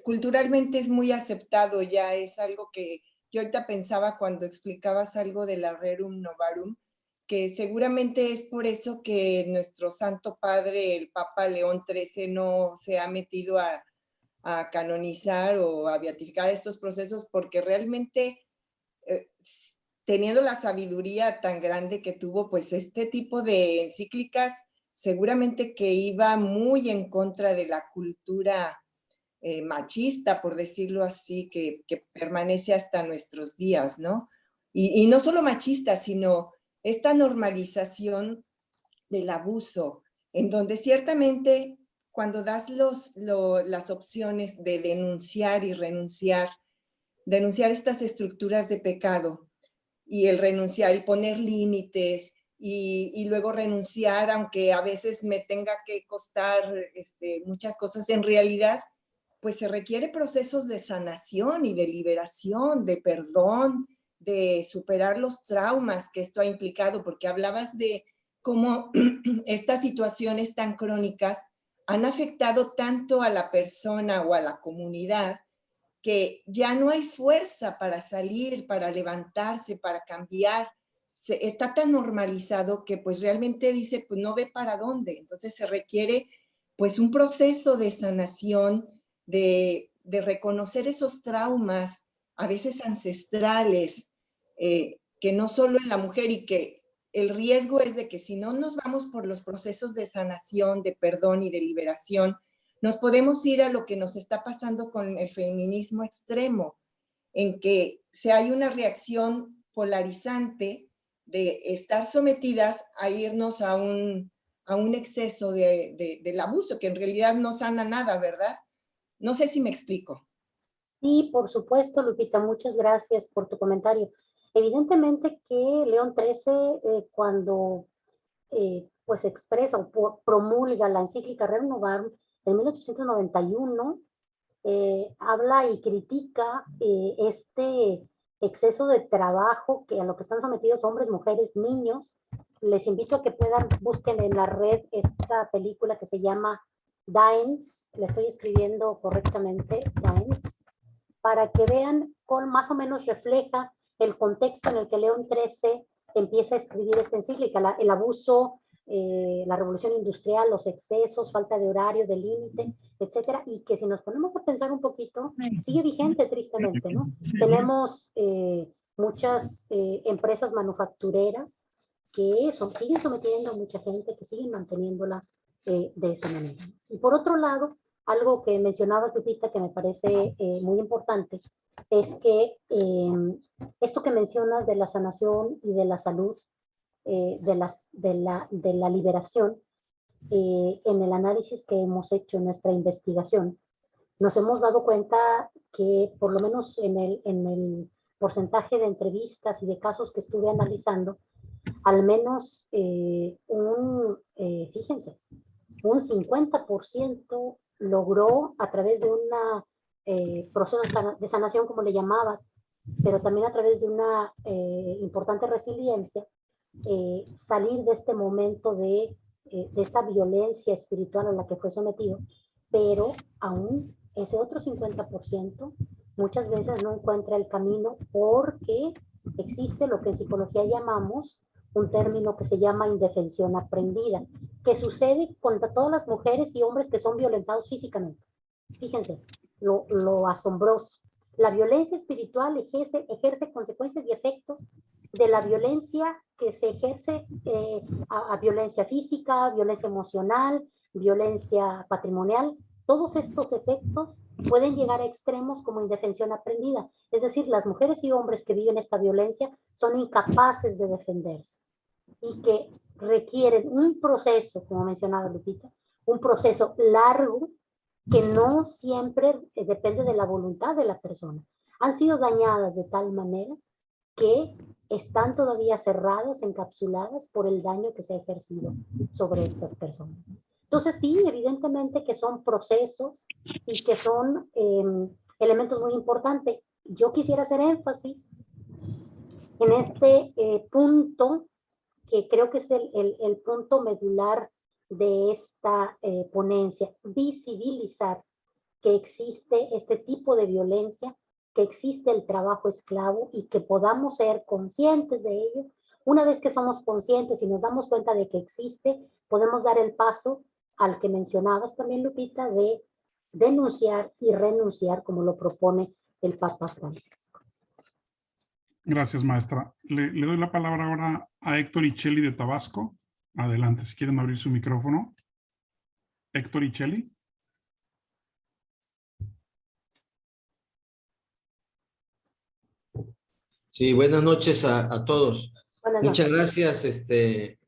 culturalmente es muy aceptado ya, es algo que yo ahorita pensaba cuando explicabas algo de la Rerum Novarum, que seguramente es por eso que nuestro Santo Padre, el Papa León XIII, no se ha metido a canonizar o a beatificar estos procesos, porque realmente teniendo la sabiduría tan grande que tuvo, pues este tipo de encíclicas seguramente que iba muy en contra de la cultura machista, por decirlo así, que permanece hasta nuestros días, ¿no? Y no solo machista, sino esta normalización del abuso, en donde ciertamente cuando das las opciones de denunciar y renunciar, denunciar estas estructuras de pecado y el renunciar y poner límites y luego renunciar, aunque a veces me tenga que costar muchas cosas, en realidad pues se requiere procesos de sanación y de liberación, de perdón, de superar los traumas que esto ha implicado, porque hablabas de cómo estas situaciones tan crónicas han afectado tanto a la persona o a la comunidad que ya no hay fuerza para salir, para levantarse, para cambiar. Está tan normalizado que pues realmente dice, pues no ve para dónde. Entonces se requiere pues un proceso de sanación, de reconocer esos traumas, a veces ancestrales, que no solo en la mujer, y que el riesgo es de que si no nos vamos por los procesos de sanación, de perdón y de liberación, nos podemos ir a lo que nos está pasando con el feminismo extremo, en que si hay una reacción polarizante de estar sometidas a irnos a un exceso del abuso, que en realidad no sana nada, ¿verdad? No sé si me explico. Sí, por supuesto, Lupita, muchas gracias por tu comentario. Evidentemente que León XIII, cuando pues expresa o promulga la encíclica Rerum Novarum en 1891, habla y critica este exceso de trabajo a lo que están sometidos hombres, mujeres, niños. Les invito a que busquen en la red esta película que se llama Daens, le estoy escribiendo correctamente, Daens, para que vean cómo más o menos refleja el contexto en el que León XIII empieza a escribir esta encíclica, el abuso, la revolución industrial, los excesos, falta de horario, de límite, etcétera, y que si nos ponemos a pensar un poquito, sigue vigente tristemente, ¿no? Tenemos muchas empresas manufactureras que siguen sometiendo a mucha gente, que siguen manteniéndola de esa manera. Y por otro lado, algo que mencionabas, Lupita, que me parece muy importante, es que esto que mencionas de la sanación y de la salud, de la liberación, en el análisis que hemos hecho en nuestra investigación, nos hemos dado cuenta que por lo menos en el porcentaje de entrevistas y de casos que estuve analizando, al menos fíjense, un 50% logró a través de un proceso de sanación, como le llamabas, pero también a través de una importante resiliencia, salir de este momento de esta violencia espiritual a la que fue sometido, pero aún ese otro 50% muchas veces no encuentra el camino porque existe lo que en psicología llamamos un término que se llama indefensión aprendida, que sucede contra todas las mujeres y hombres que son violentados físicamente. Fíjense, lo asombroso. La violencia espiritual ejerce consecuencias y efectos de la violencia que se ejerce a violencia física, violencia emocional, violencia patrimonial. Todos estos efectos pueden llegar a extremos como indefensión aprendida. Es decir, las mujeres y hombres que viven esta violencia son incapaces de defenderse y que requieren un proceso, como mencionaba Lupita, un proceso largo que no siempre depende de la voluntad de la persona. Han sido dañadas de tal manera que están todavía cerradas, encapsuladas por el daño que se ha ejercido sobre estas personas. Entonces sí, evidentemente que son procesos y que son elementos muy importantes. Yo quisiera hacer énfasis en este punto, que creo que es el punto medular de esta ponencia, visibilizar que existe este tipo de violencia, que existe el trabajo esclavo y que podamos ser conscientes de ello. Una vez que somos conscientes y nos damos cuenta de que existe, podemos dar el paso al que mencionabas también, Lupita, de denunciar y renunciar, como lo propone el Papa Francisco. Gracias, maestra. Le doy la palabra ahora a Héctor Ichelli de Tabasco. Adelante, si quieren abrir su micrófono. Héctor Ichelli. Sí, buenas noches a todos. Buenas Muchas noches. gracias,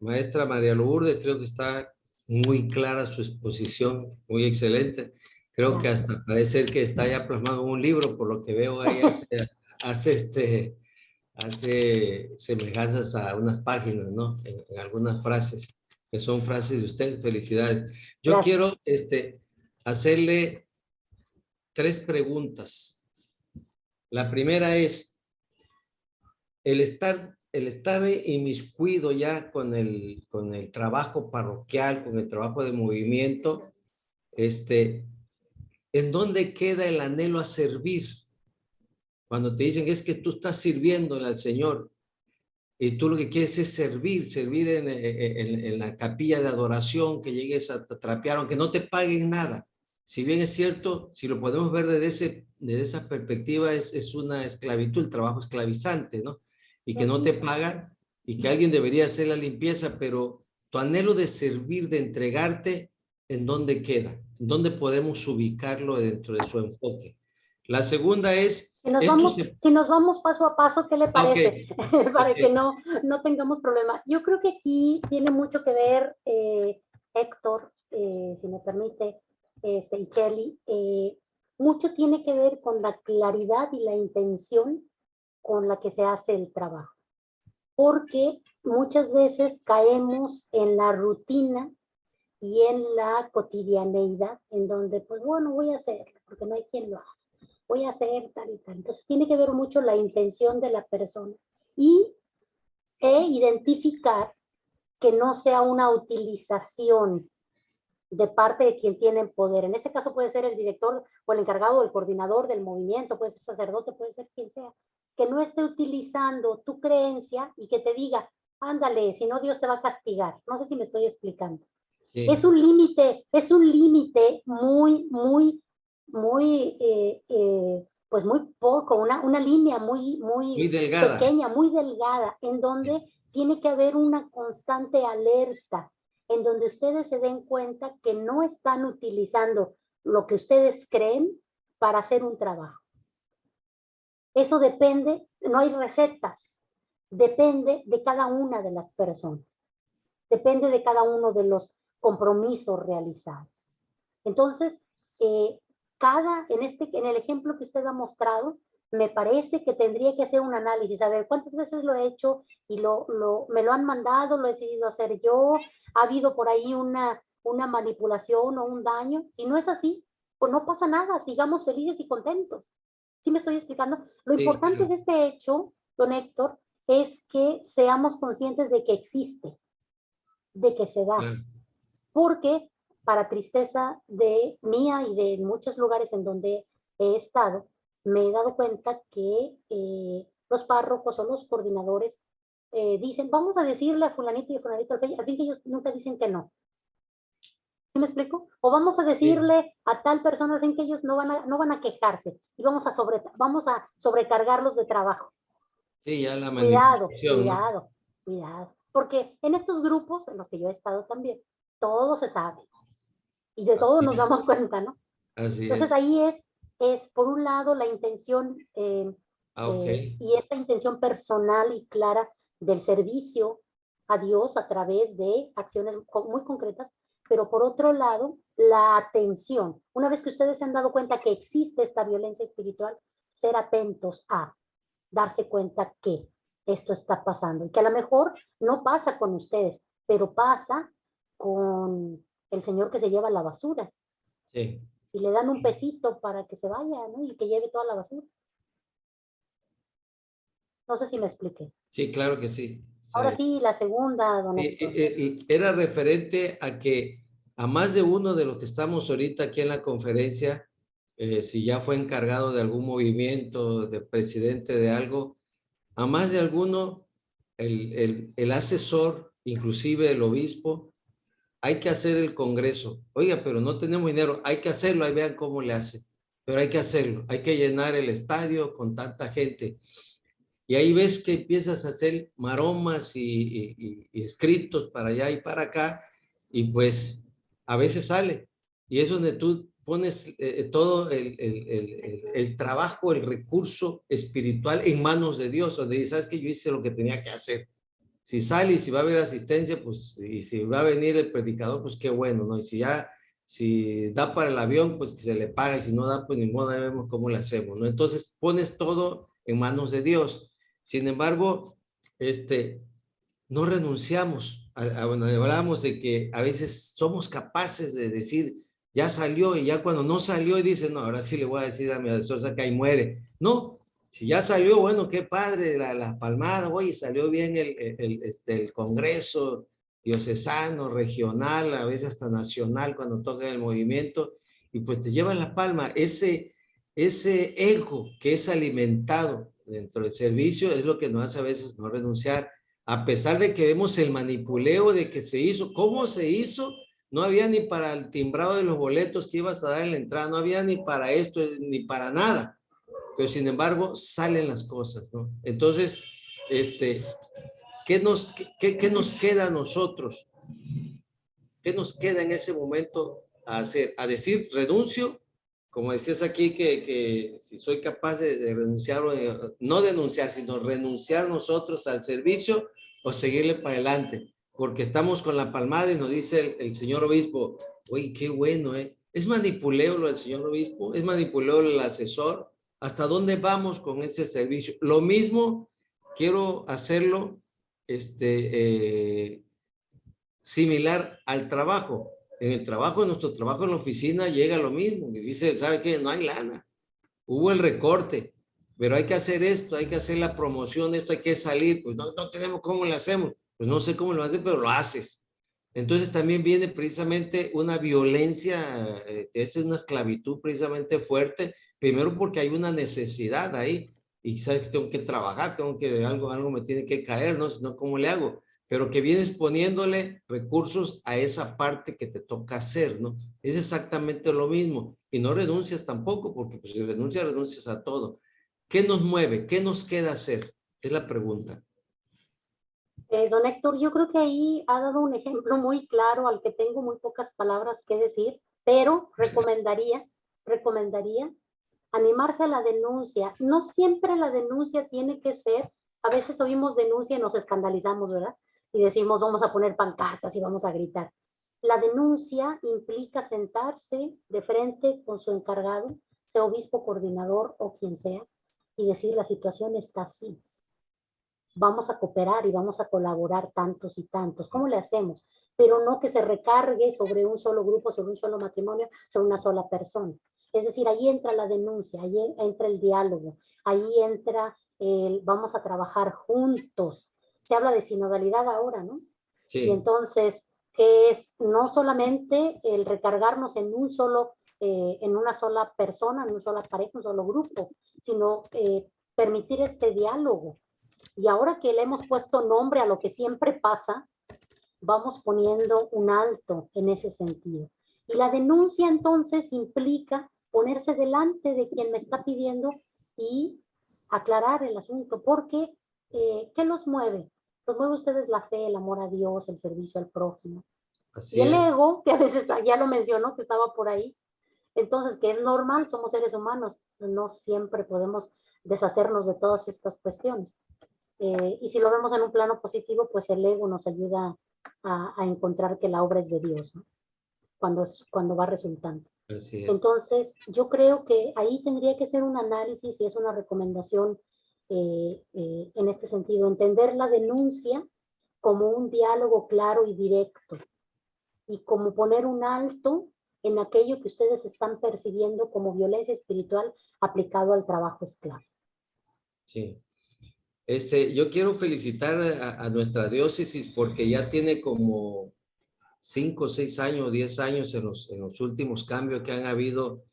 maestra María Lourdes. Creo que está muy clara su exposición, muy excelente. Creo que Gracias. hasta parece que está ya plasmado en un libro, por lo que veo ahí hace semejanzas a unas páginas, ¿no? En algunas frases, que son frases de usted. Felicidades. Yo Gracias. quiero hacerle 3 preguntas. La primera es, el estar inmiscuido ya con el trabajo parroquial, con el trabajo de movimiento, ¿en dónde queda el anhelo a servir? Cuando te dicen es que tú estás sirviéndole al Señor y tú lo que quieres es servir en la capilla de adoración, que llegues a trapear, aunque no te paguen nada. Si bien es cierto, si lo podemos ver desde esa perspectiva, es una esclavitud, el trabajo esclavizante, ¿no? Y que no te pagan y que alguien debería hacer la limpieza, pero tu anhelo de servir, de entregarte, ¿en dónde queda? ¿En dónde podemos ubicarlo dentro de su enfoque? La segunda es, Si nos vamos paso a paso, ¿qué le parece? Ok, Para que ok. no tengamos problema. Yo creo que aquí tiene mucho que ver, Héctor, si me permite, y Kelly, mucho tiene que ver con la claridad y la intención con la que se hace el trabajo. Porque muchas veces caemos en la rutina y en la cotidianeidad, en donde, pues bueno, voy a hacerlo, porque no hay quien lo haga. Voy a hacer tal y tal. Entonces tiene que ver mucho la intención de la persona e identificar que no sea una utilización de parte de quien tiene poder. En este caso puede ser el director o el encargado o el coordinador del movimiento, puede ser sacerdote, puede ser quien sea, que no esté utilizando tu creencia y que te diga, ándale, si no Dios te va a castigar. No sé si me estoy explicando. Sí. Es un límite muy, pues muy poco, una línea Muy delgada. pequeña, muy delgada, en donde tiene que haber una constante alerta, en donde ustedes se den cuenta que no están utilizando lo que ustedes creen para hacer un trabajo. Eso depende, no hay recetas, depende de cada una de las personas, depende de cada uno de los compromisos realizados. Entonces, en el ejemplo que usted ha mostrado, me parece que tendría que hacer un análisis, a ver cuántas veces lo he hecho y me lo han mandado, lo he decidido hacer yo, ha habido por ahí una manipulación o un daño. Si no es así, pues no pasa nada, sigamos felices y contentos. ¿Sí me estoy explicando? Lo importante Claro. de este hecho, don Héctor, es que seamos conscientes de que existe, de que se da. Claro. Porque para tristeza de mía y de muchos lugares en donde he estado, me he dado cuenta que los párrocos o los coordinadores dicen, vamos a decirle a fulanito y a fulanito, al fin que ellos nunca dicen que no. ¿Sí me explico? O vamos a decirle Sí. a tal persona, al fin que ellos no van a quejarse y vamos a sobrecargarlos de trabajo. Sí, ya la Cuidado, manipulación, ¿no? cuidado. Porque en estos grupos en los que yo he estado también, todo se sabe. Y de todo Así nos es. damos cuenta, ¿no? Así Entonces es. ahí es por un lado la intención Ok. y esta intención personal y clara del servicio a Dios a través de acciones muy concretas, pero por otro lado la atención. Una vez que ustedes se han dado cuenta que existe esta violencia espiritual, ser atentos a darse cuenta que esto está pasando y que a lo mejor no pasa con ustedes, pero pasa con el señor que se lleva la basura Sí. y le dan un pesito para que se vaya, ¿no? Y que lleve toda la basura. No sé si me expliqué. Sí, claro que sí. Ahora sí, la segunda, don Héctor. Era referente a que a más de uno de los que estamos ahorita aquí en la conferencia, si ya fue encargado de algún movimiento, de presidente de algo, a más de alguno, el asesor, inclusive el obispo, hay que hacer el congreso. Oiga, pero no tenemos dinero, hay que hacerlo, ahí vean cómo le hace. Pero hay que hacerlo, hay que llenar el estadio con tanta gente. Y ahí ves que empiezas a hacer maromas y escritos para allá y para acá, y pues a veces sale. Y es donde tú pones todo el trabajo, el recurso espiritual en manos de Dios, donde dices, ¿sabes qué? Yo hice lo que tenía que hacer. Si sale y si va a haber asistencia, pues, y si va a venir el predicador, pues qué bueno, ¿no? Y si da para el avión, pues que se le paga, y si no da, pues ni modo, ya vemos cómo le hacemos, ¿no? Entonces pones todo en manos de Dios. Sin embargo, no renunciamos. Bueno, hablamos de que a veces somos capaces de decir, ya salió, y ya cuando no salió y dice, no, ahora sí le voy a decir a mi asesor que ahí muere. No, si ya salió, bueno, qué padre, la palmada, oye, salió bien el Congreso diocesano, regional, a veces hasta nacional, cuando toca el movimiento, y pues te llevan la palma. Ese ego que es alimentado dentro del servicio es lo que nos hace a veces no renunciar, a pesar de que vemos el manipuleo de que se hizo. ¿Cómo se hizo? No había ni para el timbrado de los boletos que ibas a dar en la entrada, no había ni para esto, ni para nada. Pero sin embargo, salen las cosas, ¿no? Entonces, ¿qué nos queda a nosotros? ¿Qué nos queda en ese momento a hacer? A decir, renuncio, como decías aquí, que si soy capaz de renunciar, no denunciar, sino renunciar nosotros al servicio, o seguirle para adelante, porque estamos con la palmada y nos dice el señor obispo, oye, qué bueno, ¿eh? Es manipuleo lo del señor obispo, es manipuleo el asesor. ¿Hasta dónde vamos con ese servicio? Lo mismo quiero hacerlo, similar al trabajo. En el trabajo, en nuestro trabajo en la oficina, llega lo mismo. Y dice, ¿sabe qué? No hay lana. Hubo el recorte, pero hay que hacer esto, hay que hacer la promoción, esto hay que salir. Pues no tenemos cómo lo hacemos. Pues no sé cómo lo haces, pero lo haces. Entonces también viene precisamente una violencia, es una esclavitud precisamente fuerte, primero porque hay una necesidad ahí, y sabes que tengo que trabajar, tengo que, algo me tiene que caer, ¿no? Si no, ¿cómo le hago? Pero que vienes poniéndole recursos a esa parte que te toca hacer, ¿no? Es exactamente lo mismo. Y no renuncias tampoco, porque pues, si renuncias a todo. ¿Qué nos mueve? ¿Qué nos queda hacer? Es la pregunta. Don Héctor, yo creo que ahí ha dado un ejemplo muy claro al que tengo muy pocas palabras que decir, pero recomendaría animarse a la denuncia. No siempre la denuncia tiene que ser, a veces oímos denuncia y nos escandalizamos, ¿verdad? Y decimos, vamos a poner pancartas y vamos a gritar. La denuncia implica sentarse de frente con su encargado, sea obispo, coordinador o quien sea, y decir, la situación está así. Vamos a cooperar y vamos a colaborar tantos y tantos. ¿Cómo le hacemos? Pero no que se recargue sobre un solo grupo, sobre un solo matrimonio, sobre una sola persona. Es decir, ahí entra la denuncia, ahí entra el diálogo, ahí entra el vamos a trabajar juntos. Se habla de sinodalidad ahora, ¿no? Sí. Y entonces, que es no solamente el recargarnos en un solo, en una sola persona, en una sola pareja, un solo grupo, sino permitir este diálogo. Y ahora que le hemos puesto nombre a lo que siempre pasa, vamos poniendo un alto en ese sentido. Y la denuncia entonces implica ponerse delante de quien me está pidiendo y aclarar el asunto, porque ¿qué los mueve? Los mueve ustedes la fe, el amor a Dios, el servicio al prójimo. Así y el es. ego, que a veces ya lo mencionó, que estaba por ahí. Entonces, que es normal, somos seres humanos, no siempre podemos deshacernos de todas estas cuestiones. Y si lo vemos en un plano positivo, pues el ego nos ayuda a encontrar que la obra es de Dios, ¿no? Cuando va resultando. Así es. Entonces, yo creo que ahí tendría que ser un análisis y es una recomendación en este sentido, entender la denuncia como un diálogo claro y directo y como poner un alto en aquello que ustedes están percibiendo como violencia espiritual aplicado al trabajo esclavo. Sí. Yo quiero felicitar a nuestra diócesis porque ya tiene como 5, 6 años, 10 años en los últimos cambios que han habido,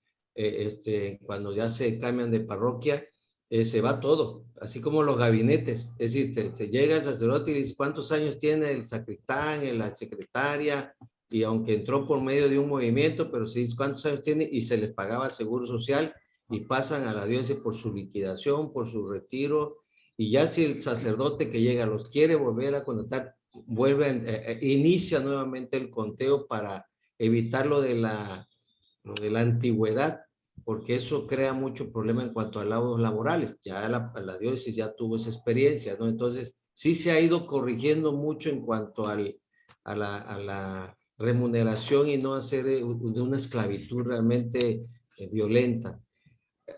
cuando ya se cambian de parroquia, se va todo, así como los gabinetes. Es decir, te llega el sacerdote y dice, ¿cuántos años tiene el sacristán, la secretaria? Y aunque entró por medio de un movimiento, pero se dice, ¿cuántos años tiene? Y se les pagaba seguro social y pasan a la diócesis por su liquidación, por su retiro. y ya si el sacerdote que llega los quiere volver a contratar, inicia nuevamente el conteo para evitar lo de la antigüedad, porque eso crea mucho problema en cuanto a laudos laborales. Ya la diócesis ya tuvo esa experiencia, ¿no? Entonces, sí se ha ido corrigiendo mucho en cuanto a la remuneración y no hacer de una esclavitud realmente violenta.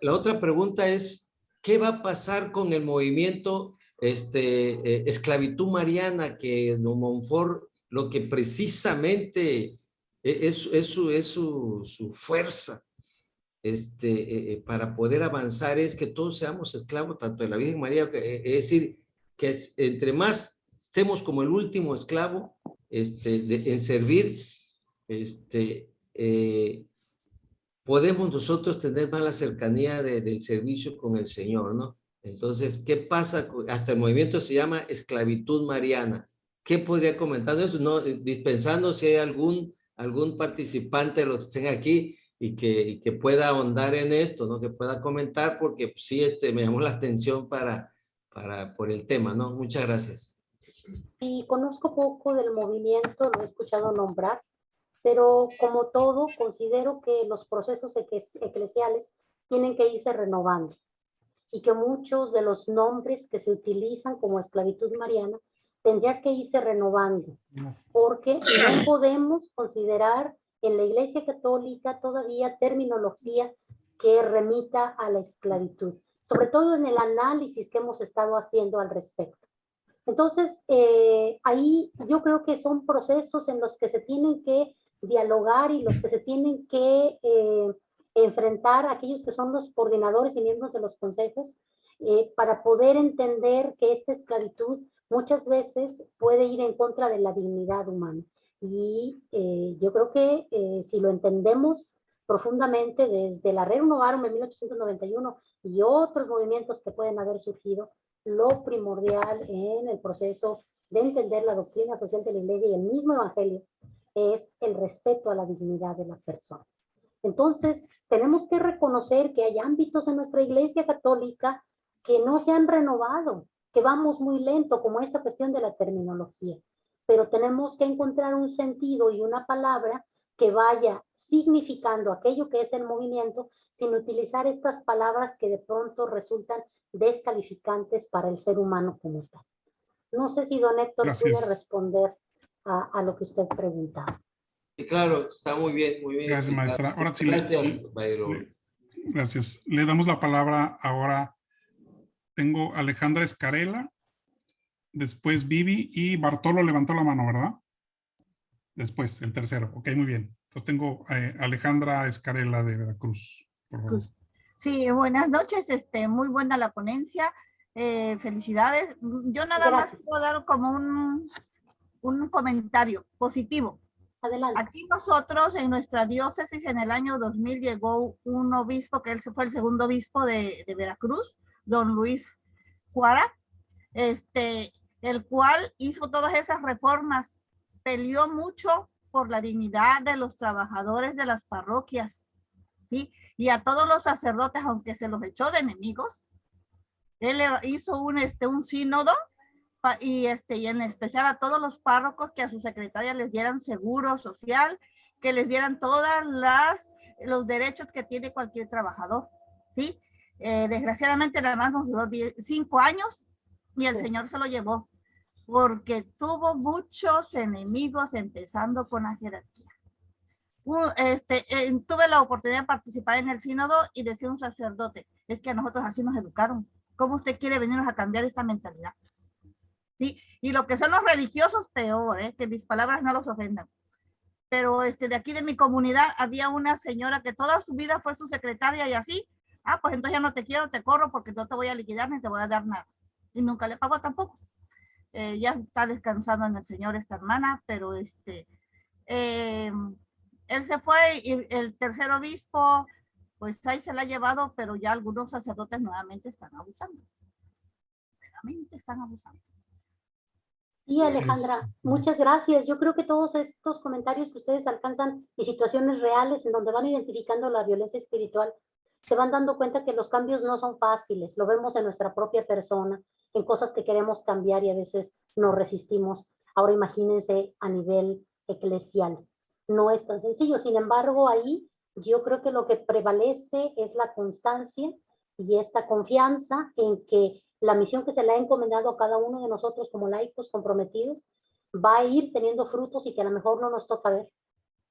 La otra pregunta es, ¿qué va a pasar con el movimiento esclavitud mariana que Don Montfort, lo que precisamente es su fuerza para poder avanzar es que todos seamos esclavos, tanto de la Virgen María, es decir, que entre más estemos como el último esclavo en servir, podemos nosotros tener más la cercanía del servicio con el Señor, ¿no? Entonces, ¿qué pasa? Hasta el movimiento se llama esclavitud mariana. ¿Qué podría comentar de eso? No, dispensando si hay algún participante de los que estén aquí y que pueda ahondar en esto, ¿no? Que pueda comentar, porque pues, sí, me llamó la atención por el tema, ¿no? Muchas gracias. Y conozco poco del movimiento, lo he escuchado nombrar, pero como todo, considero que los procesos eclesiales tienen que irse renovando y que muchos de los nombres que se utilizan como esclavitud mariana tendrían que irse renovando, porque no podemos considerar en la Iglesia Católica todavía terminología que remita a la esclavitud, sobre todo en el análisis que hemos estado haciendo al respecto. Entonces, ahí yo creo que son procesos en los que se tienen que dialogar y los que se tienen que enfrentar a aquellos que son los coordinadores y miembros de los consejos para poder entender que esta esclavitud muchas veces puede ir en contra de la dignidad humana. Y yo creo que si lo entendemos profundamente desde la Rerum Novarum en 1891 y otros movimientos que pueden haber surgido, lo primordial en el proceso de entender la doctrina social de la Iglesia y el mismo Evangelio es el respeto a la dignidad de la persona. Entonces, tenemos que reconocer que hay ámbitos en nuestra Iglesia Católica que no se han renovado, que vamos muy lento, como esta cuestión de la terminología, pero tenemos que encontrar un sentido y una palabra que vaya significando aquello que es el movimiento sin utilizar estas palabras que de pronto resultan descalificantes para el ser humano como tal. No sé si don Héctor puede responder a lo que usted preguntaba. Claro, está muy bien, muy bien. Gracias, maestra. Ahora sí, gracias, gracias. Le damos la palabra ahora. Tengo Alejandra Escarela, después Vivi y Bartolo levantó la mano, ¿verdad? Después, el tercero. Ok, muy bien. Entonces tengo Alejandra Escarela de Veracruz, por favor. Sí, buenas noches. Muy buena la ponencia. Felicidades. Yo nada más quiero dar como un comentario positivo. Adelante. Aquí nosotros en nuestra diócesis en el año 2000 llegó un obispo, que él fue el segundo obispo de Veracruz, don Luis Cuara, el cual hizo todas esas reformas, peleó mucho por la dignidad de los trabajadores de las parroquias, ¿sí? Y a todos los sacerdotes, aunque se los echó de enemigos, él hizo un sínodo y en especial a todos los párrocos que a su secretaria les dieran seguro social, que les dieran todas los derechos que tiene cualquier trabajador, ¿sí? Desgraciadamente nada más nos duró 5 años y el Señor se lo llevó porque tuvo muchos enemigos empezando con la jerarquía. Tuve la oportunidad de participar en el sínodo y decía un sacerdote, es que a nosotros así nos educaron, ¿cómo usted quiere venirnos a cambiar esta mentalidad? ¿Sí? Y lo que son los religiosos, peor, que mis palabras no los ofendan. Pero de aquí de mi comunidad había una señora que toda su vida fue su secretaria y así, pues entonces ya no te quiero, te corro porque no te voy a liquidar ni te voy a dar nada. Y nunca le pagó tampoco. Ya está descansando en el Señor esta hermana, pero él se fue y el tercer obispo, pues ahí se la ha llevado, pero ya algunos sacerdotes nuevamente están abusando. Nuevamente están abusando. Sí, Alejandra, muchas gracias. Yo creo que todos estos comentarios que ustedes alcanzan y situaciones reales en donde van identificando la violencia espiritual se van dando cuenta que los cambios no son fáciles. Lo vemos en nuestra propia persona, en cosas que queremos cambiar y a veces nos resistimos. Ahora imagínense a nivel eclesial. No es tan sencillo. Sin embargo, ahí yo creo que lo que prevalece es la constancia y esta confianza en que la misión que se le ha encomendado a cada uno de nosotros como laicos comprometidos va a ir teniendo frutos y que a lo mejor no nos toca ver.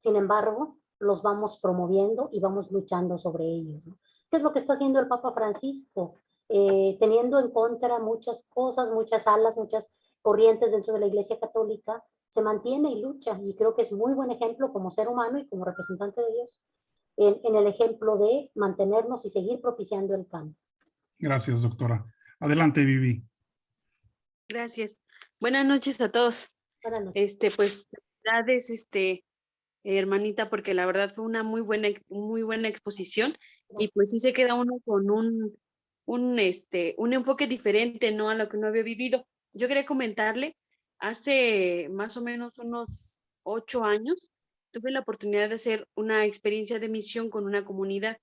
Sin embargo, los vamos promoviendo y vamos luchando sobre ellos, ¿no? ¿Qué es lo que está haciendo el Papa Francisco? Teniendo en contra muchas cosas, muchas alas, muchas corrientes dentro de la Iglesia Católica, se mantiene y lucha, y creo que es muy buen ejemplo como ser humano y como representante de Dios en el ejemplo de mantenernos y seguir propiciando el cambio. Gracias, doctora. Adelante, Vivi. Gracias. Buenas noches a todos. Buenas noches. Pues, felicidades, hermanita, porque la verdad fue una muy buena exposición. Y pues sí se queda uno con un enfoque diferente, ¿no? A lo que uno había vivido. Yo quería comentarle, hace más o menos unos 8 años, tuve la oportunidad de hacer una experiencia de misión con una comunidad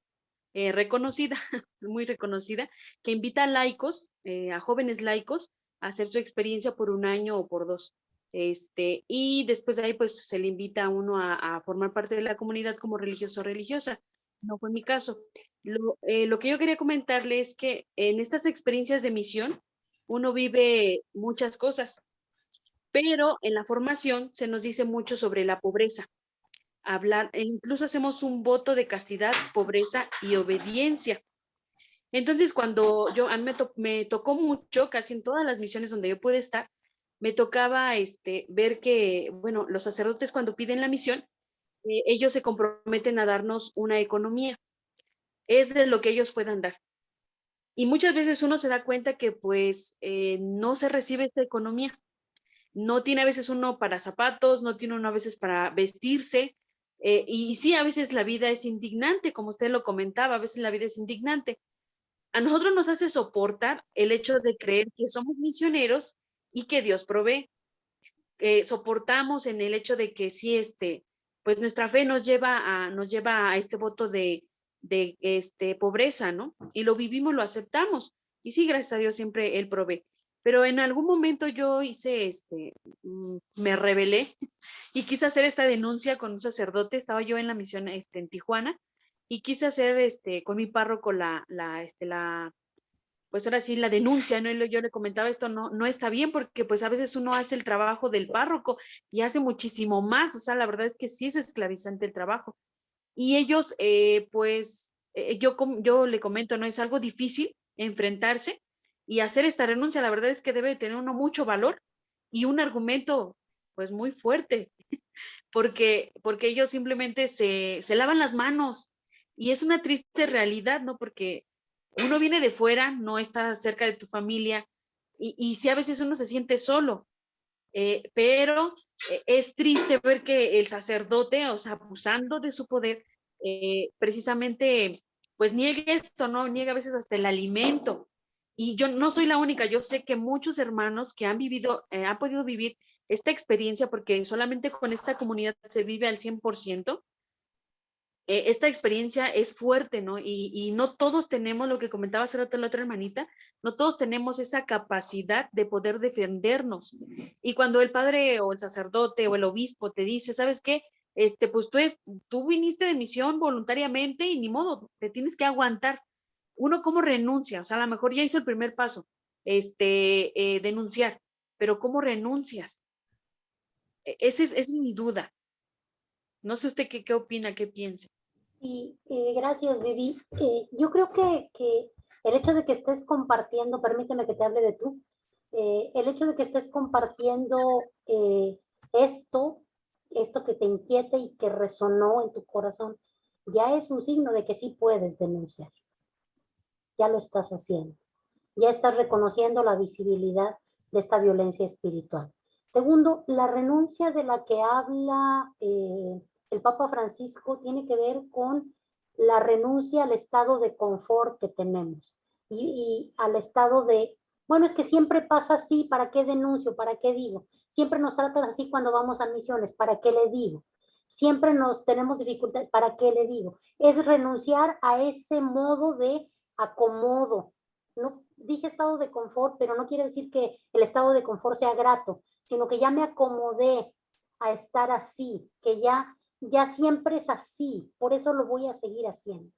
reconocida, muy reconocida, que invita a laicos, a jóvenes laicos, a hacer su experiencia por 1 año o por 2. Y después de ahí, pues se le invita a uno a formar parte de la comunidad como religioso o religiosa. No fue mi caso. Lo que yo quería comentarle es que en estas experiencias de misión, uno vive muchas cosas, pero en la formación se nos dice mucho sobre la pobreza. Hablar, e incluso hacemos un voto de castidad, pobreza y obediencia. Entonces, cuando a mí me tocó mucho, casi en todas las misiones donde yo pude estar, me tocaba ver que, bueno, los sacerdotes cuando piden la misión, ellos se comprometen a darnos una economía. Es de lo que ellos puedan dar. Y muchas veces uno se da cuenta que pues no se recibe esta economía. No tiene a veces uno para zapatos, no tiene uno a veces para vestirse. Y sí, a veces la vida es indignante, como usted lo comentaba, a veces la vida es indignante. A nosotros nos hace soportar el hecho de creer que somos misioneros y que Dios provee. Soportamos en el hecho de que sí, pues nuestra fe nos lleva a este voto de pobreza, ¿no? Y lo vivimos, lo aceptamos. Y sí, gracias a Dios siempre Él provee. Pero en algún momento yo me rebelé y quise hacer esta denuncia con un sacerdote. Estaba yo en la misión en Tijuana y quise hacer con mi párroco pues ahora sí la denuncia, ¿no? Yo le comentaba, esto no está bien porque pues a veces uno hace el trabajo del párroco y hace muchísimo más, o sea, la verdad es que sí es esclavizante el trabajo. Y ellos, yo le comento, ¿no? Es algo difícil enfrentarse y hacer esta renuncia, la verdad es que debe tener uno mucho valor y un argumento pues muy fuerte, porque ellos simplemente se lavan las manos y es una triste realidad, ¿no? Porque uno viene de fuera, no está cerca de tu familia y sí a veces uno se siente solo, pero es triste ver que el sacerdote, o sea, abusando de su poder, precisamente, pues niegue esto, ¿no? Niega a veces hasta el alimento. Y yo no soy la única, yo sé que muchos hermanos que han vivido, han podido vivir esta experiencia, porque solamente con esta comunidad se vive al 100%. Esta experiencia es fuerte, ¿no? Y no todos tenemos, lo que comentaba hace rato la otra hermanita, no todos tenemos esa capacidad de poder defendernos. Y cuando el padre o el sacerdote o el obispo te dice, ¿sabes qué? Pues tú viniste de misión voluntariamente y ni modo, te tienes que aguantar. Uno cómo renuncia, o sea, a lo mejor ya hizo el primer paso, denunciar, pero ¿cómo renuncias? Esa es mi duda. No sé usted qué opina, qué piensa. Sí, gracias, Vivi. Yo creo que el hecho de que estés compartiendo, permíteme que te hable de tú, el hecho de que estés compartiendo esto que te inquieta y que resonó en tu corazón, ya es un signo de que sí puedes denunciar. Ya lo estás haciendo. Ya estás reconociendo la visibilidad de esta violencia espiritual. Segundo, la renuncia de la que habla el Papa Francisco tiene que ver con la renuncia al estado de confort que tenemos y al estado de, bueno, es que siempre pasa así, ¿para qué denuncio? ¿Para qué digo? Siempre nos tratan así cuando vamos a misiones, ¿para qué le digo? siempre nos tenemos dificultades. ¿Para qué le digo? Es renunciar a ese modo de acomodo. No dije estado de confort, pero no quiere decir que el estado de confort sea grato, sino que ya me acomodé a estar así, que ya siempre es así, por eso lo voy a seguir haciendo.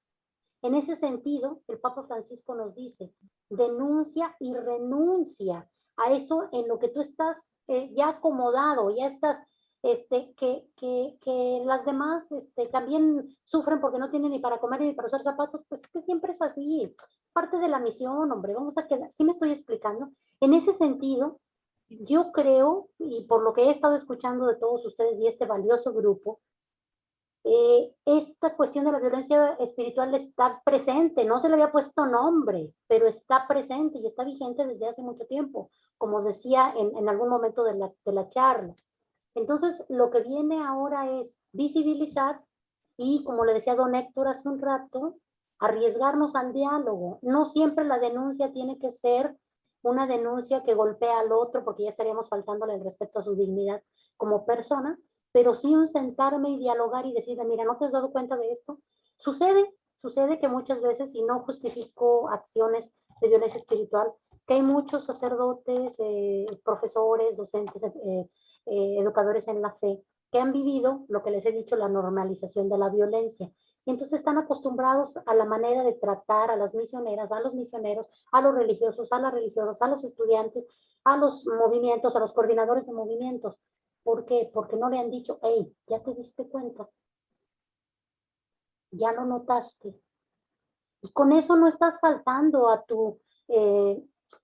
En ese sentido, el Papa Francisco nos dice, denuncia y renuncia a eso en lo que tú estás ya acomodado, ya estás, que las demás también sufren porque no tienen ni para comer ni para usar zapatos, pues es que siempre es así, es parte de la misión, hombre, vamos a quedar, ¿sí me estoy explicando? En ese sentido, yo creo, y por lo que he estado escuchando de todos ustedes y este valioso grupo, esta cuestión de la violencia espiritual está presente, no se le había puesto nombre, pero está presente y está vigente desde hace mucho tiempo, como decía en algún momento de la charla. Entonces, lo que viene ahora es visibilizar y, como le decía don Héctor hace un rato, arriesgarnos al diálogo. No siempre la denuncia tiene que ser una denuncia que golpea al otro, porque ya estaríamos faltándole el respeto a su dignidad como persona, pero sí un sentarme y dialogar y decirle, mira, ¿no te has dado cuenta de esto? Sucede que muchas veces, y no justifico acciones de violencia espiritual, que hay muchos sacerdotes, profesores, docentes, educadores en la fe, que han vivido lo que les he dicho, la normalización de la violencia. Y entonces están acostumbrados a la manera de tratar a las misioneras, a los misioneros, a los religiosos, a las religiosas, a los estudiantes, a los movimientos, a los coordinadores de movimientos. ¿Por qué? Porque no le han dicho, hey, ya te diste cuenta, ya lo notaste. Y con eso no estás faltando a tu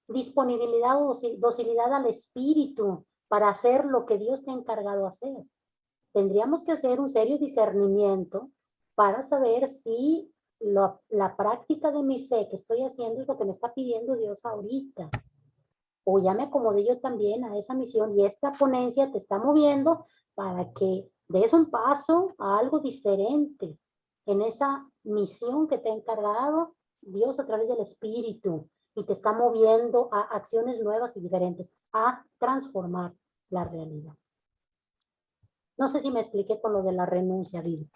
disponibilidad o docilidad al espíritu para hacer lo que Dios te ha encargado hacer. Tendríamos que hacer un serio discernimiento para saber si la práctica de mi fe que estoy haciendo es lo que me está pidiendo Dios ahorita. O ya me acomodé yo también a esa misión y esta ponencia te está moviendo para que des un paso a algo diferente en esa misión que te ha encargado Dios a través del Espíritu y te está moviendo a acciones nuevas y diferentes, a transformar la realidad. No sé si me expliqué con lo de la renuncia, Vivi.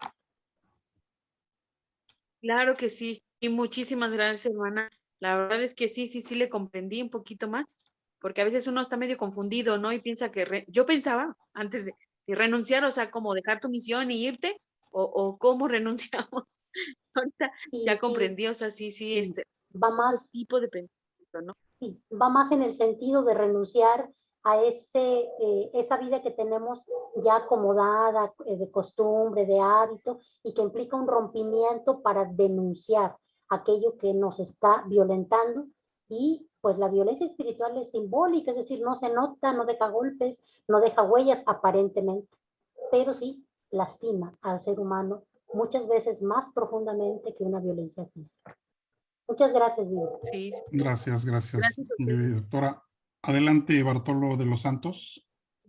Claro que sí. Y muchísimas gracias, hermana. La verdad es que sí le comprendí un poquito más, porque a veces uno está medio confundido, ¿no? Y piensa que, yo pensaba antes de renunciar, o sea, como dejar tu misión y irte, o cómo renunciamos. Ahorita Sí, ya sí, comprendí, o sea, sí, sí. Va más, tipo de pensamiento, ¿no? sí, va más en el sentido de renunciar a esa vida que tenemos ya acomodada, de costumbre, de hábito, y que implica un rompimiento para denunciar aquello que nos está violentando. Y pues la violencia espiritual es simbólica, es decir, no se nota, no deja golpes, no deja huellas aparentemente, pero sí lastima al ser humano muchas veces más profundamente que una violencia física. Muchas gracias, Diego. Sí. Gracias, Gracias a ustedes. doctora. Adelante, Bartolo de los Santos.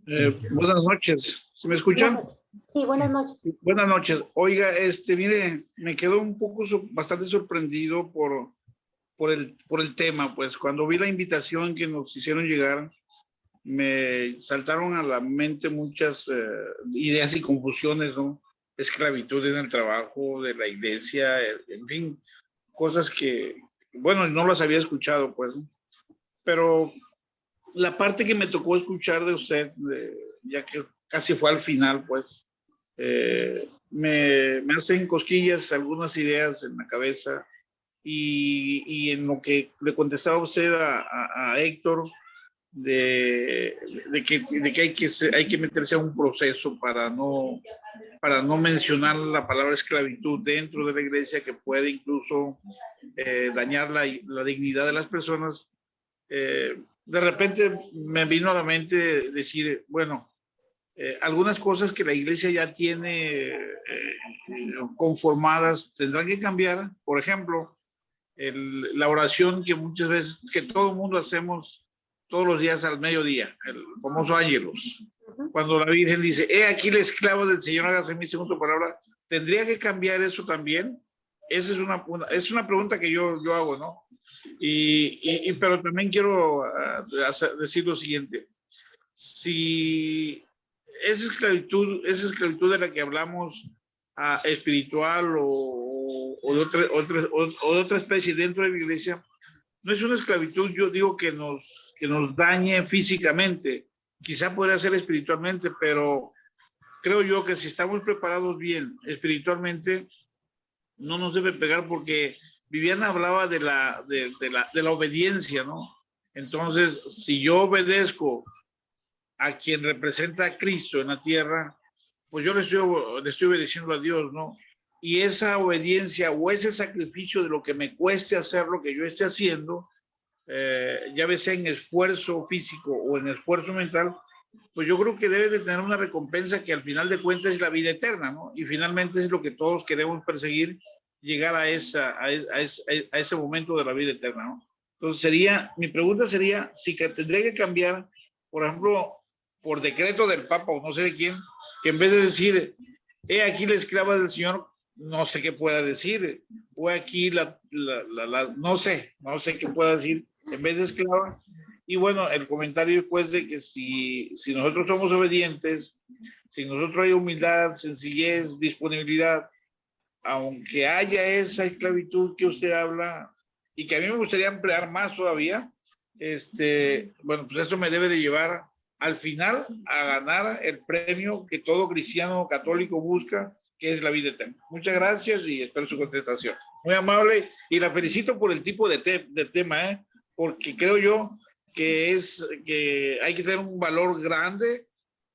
Buenas noches. ¿Se me escuchan? Buenas noches. Sí, buenas noches. Buenas noches. Oiga, mire, me quedo un poco bastante sorprendido por el tema, pues cuando vi la invitación que nos hicieron llegar, me saltaron a la mente muchas ideas y confusiones, ¿no? Esclavitud en el trabajo de la iglesia, en fin, cosas que, bueno, no las había escuchado, pues, ¿no? Pero la parte que me tocó escuchar de usted, ya que casi fue al final, pues, me hacen cosquillas algunas ideas en la cabeza y en lo que le contestaba usted a Héctor, de que hay que meterse a un proceso para no mencionar la palabra esclavitud dentro de la iglesia, que puede incluso dañar la dignidad de las personas. De repente me vino a la mente decir, bueno, algunas cosas que la iglesia ya tiene conformadas tendrán que cambiar. Por ejemplo, la oración que muchas veces, que todo el mundo hacemos todos los días al mediodía, el famoso ángelus. Cuando la Virgen dice, aquí el esclavo del Señor, hágase en mí según tu palabra, ¿tendría que cambiar eso también? Esa es una pregunta que yo hago, ¿no? Pero también quiero decir lo siguiente. Si esa esclavitud de la que hablamos, espiritual o de otra especie dentro de la iglesia, no es una esclavitud, yo digo, que nos dañe físicamente, quizá podría ser espiritualmente, pero creo yo que si estamos preparados bien espiritualmente, no nos debe pegar, porque Viviana hablaba de la obediencia, ¿no? Entonces, si yo obedezco a quien representa a Cristo en la tierra, pues yo le estoy obedeciendo a Dios, ¿no? Y esa obediencia o ese sacrificio de lo que me cueste hacer lo que yo esté haciendo, ya sea en esfuerzo físico o en esfuerzo mental, pues yo creo que debe de tener una recompensa que al final de cuentas es la vida eterna, ¿no? Y finalmente es lo que todos queremos perseguir, llegar a ese momento de la vida eterna, ¿no? Entonces mi pregunta sería, si tendría que cambiar, por ejemplo, por decreto del Papa o no sé de quién, que en vez de decir, he aquí la esclava del Señor, no sé qué pueda decir, o aquí no sé qué pueda decir, en vez de esclava. Y bueno, el comentario después de que si nosotros somos obedientes, si nosotros hay humildad, sencillez, disponibilidad, aunque haya esa esclavitud que usted habla, y que a mí me gustaría emplear más todavía, bueno, pues eso me debe de llevar al final a ganar el premio que todo cristiano católico busca, que es la vida eterna. Muchas gracias y espero su contestación. Muy amable, y la felicito por el tipo de tema, porque creo yo que hay que tener un valor grande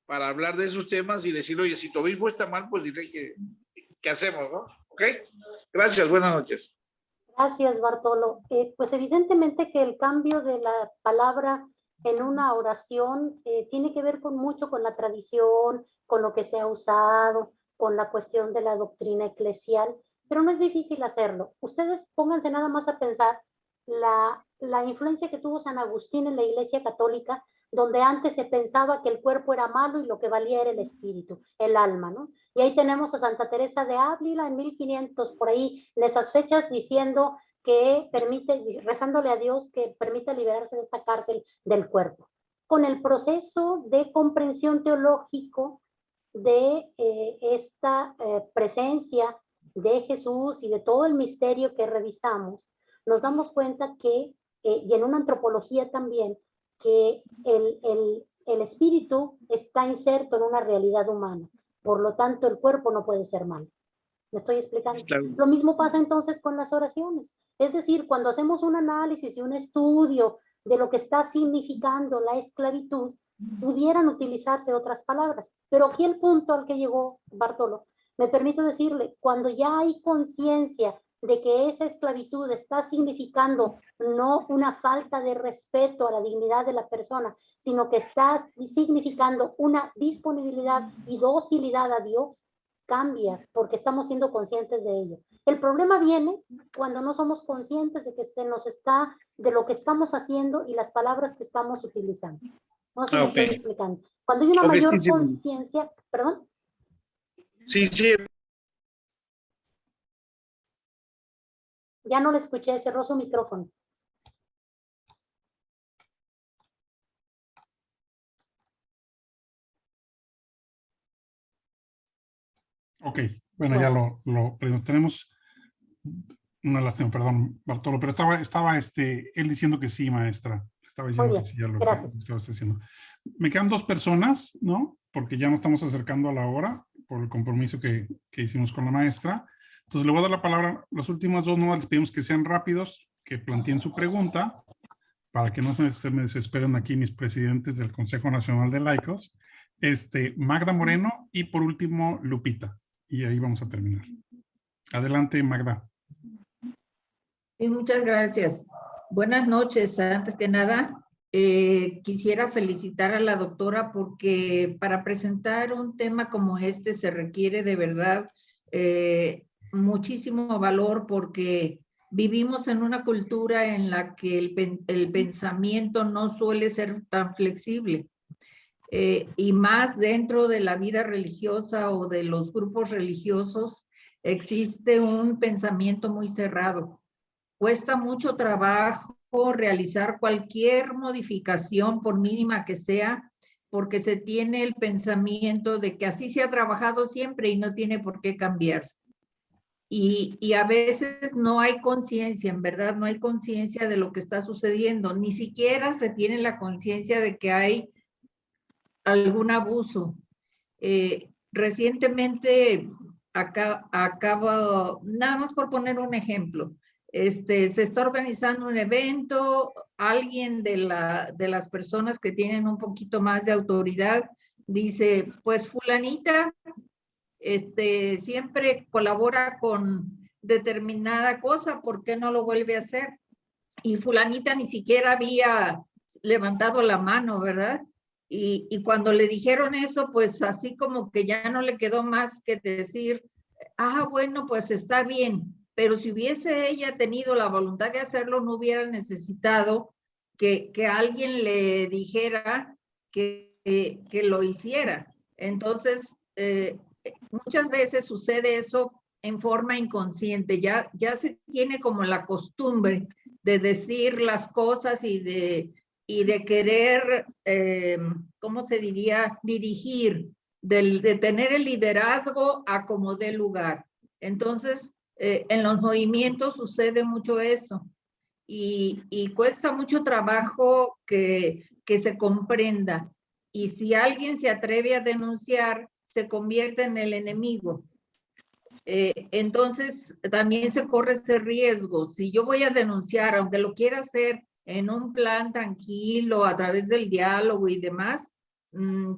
para hablar de esos temas y decir, oye, si tu obispo está mal, pues diré que hacemos, ¿no? ¿Ok? Gracias, buenas noches. Gracias, Bartolo. Pues evidentemente que el cambio de la palabra en una oración tiene que ver mucho con la tradición, con lo que se ha usado, con la cuestión de la doctrina eclesial, pero no es difícil hacerlo. Ustedes pónganse nada más a pensar la influencia que tuvo San Agustín en la Iglesia Católica, donde antes se pensaba que el cuerpo era malo y lo que valía era el espíritu, el alma, ¿no? Y ahí tenemos a Santa Teresa de Ávila en 1500, por ahí, en esas fechas, diciendo que rezándole a Dios que permita liberarse de esta cárcel del cuerpo. Con el proceso de comprensión teológico de esta presencia de Jesús y de todo el misterio que revisamos, nos damos cuenta que, y en una antropología también, que el espíritu está inserto en una realidad humana. Por lo tanto, el cuerpo no puede ser malo. ¿Me estoy explicando? Claro. Lo mismo pasa entonces con las oraciones. Es decir, cuando hacemos un análisis y un estudio de lo que está significando la esclavitud, pudieran utilizarse otras palabras. Pero aquí el punto al que llegó Bartolo, me permito decirle, cuando ya hay conciencia de que esa esclavitud está significando no una falta de respeto a la dignidad de la persona, sino que está significando una disponibilidad y docilidad a Dios, cambia porque estamos siendo conscientes de ello. El problema viene cuando no somos conscientes de que de lo que estamos haciendo y las palabras que estamos utilizando. No sé si me estoy explicando. Cuando hay una mayor conciencia, perdón. Sí. Ya no le escuché, cerró su micrófono. Ok, bueno, ya lo tenemos. Una lástima, perdón, Bartolo, pero estaba él diciendo que sí, maestra. Estaba diciendo que sí, ya lo estaba diciendo. Me quedan 2 personas, ¿no? Porque ya nos estamos acercando a la hora por el compromiso que hicimos con la maestra. Entonces le voy a dar la palabra. Los últimos 2 no les pedimos que sean rápidos, que planteen su pregunta, para que no se me desesperen aquí mis presidentes del Consejo Nacional de Laicos. Magda Moreno y por último Lupita. Y ahí vamos a terminar. Adelante, Magda. Sí, muchas gracias. Buenas noches. Antes que nada, quisiera felicitar a la doctora porque para presentar un tema como este se requiere de verdad muchísimo valor, porque vivimos en una cultura en la que el pensamiento no suele ser tan flexible. Y más dentro de la vida religiosa o de los grupos religiosos existe un pensamiento muy cerrado. Cuesta mucho trabajo realizar cualquier modificación, por mínima que sea, porque se tiene el pensamiento de que así se ha trabajado siempre y no tiene por qué cambiarse. Y a veces no hay conciencia, en verdad, no hay conciencia de lo que está sucediendo. Ni siquiera se tiene la conciencia de que hay algún abuso. Recientemente, acabo, nada más por poner un ejemplo, se está organizando un evento, alguien de las personas que tienen un poquito más de autoridad dice, pues fulanita siempre colabora con determinada cosa, ¿por qué no lo vuelve a hacer? Y fulanita ni siquiera había levantado la mano, ¿verdad? Y cuando le dijeron eso, pues así como que ya no le quedó más que decir, bueno, pues está bien, pero si hubiese ella tenido la voluntad de hacerlo, no hubiera necesitado que alguien le dijera que lo hiciera. Entonces, muchas veces sucede eso en forma inconsciente, ya se tiene como la costumbre de decir las cosas y de querer, ¿cómo se diría? Dirigir, de tener el liderazgo a como dé lugar. Entonces, en los movimientos sucede mucho eso y cuesta mucho trabajo que se comprenda. Y si alguien se atreve a denunciar, se convierte en el enemigo. Entonces, también se corre ese riesgo. Si yo voy a denunciar, aunque lo quiera hacer en un plan tranquilo, a través del diálogo y demás,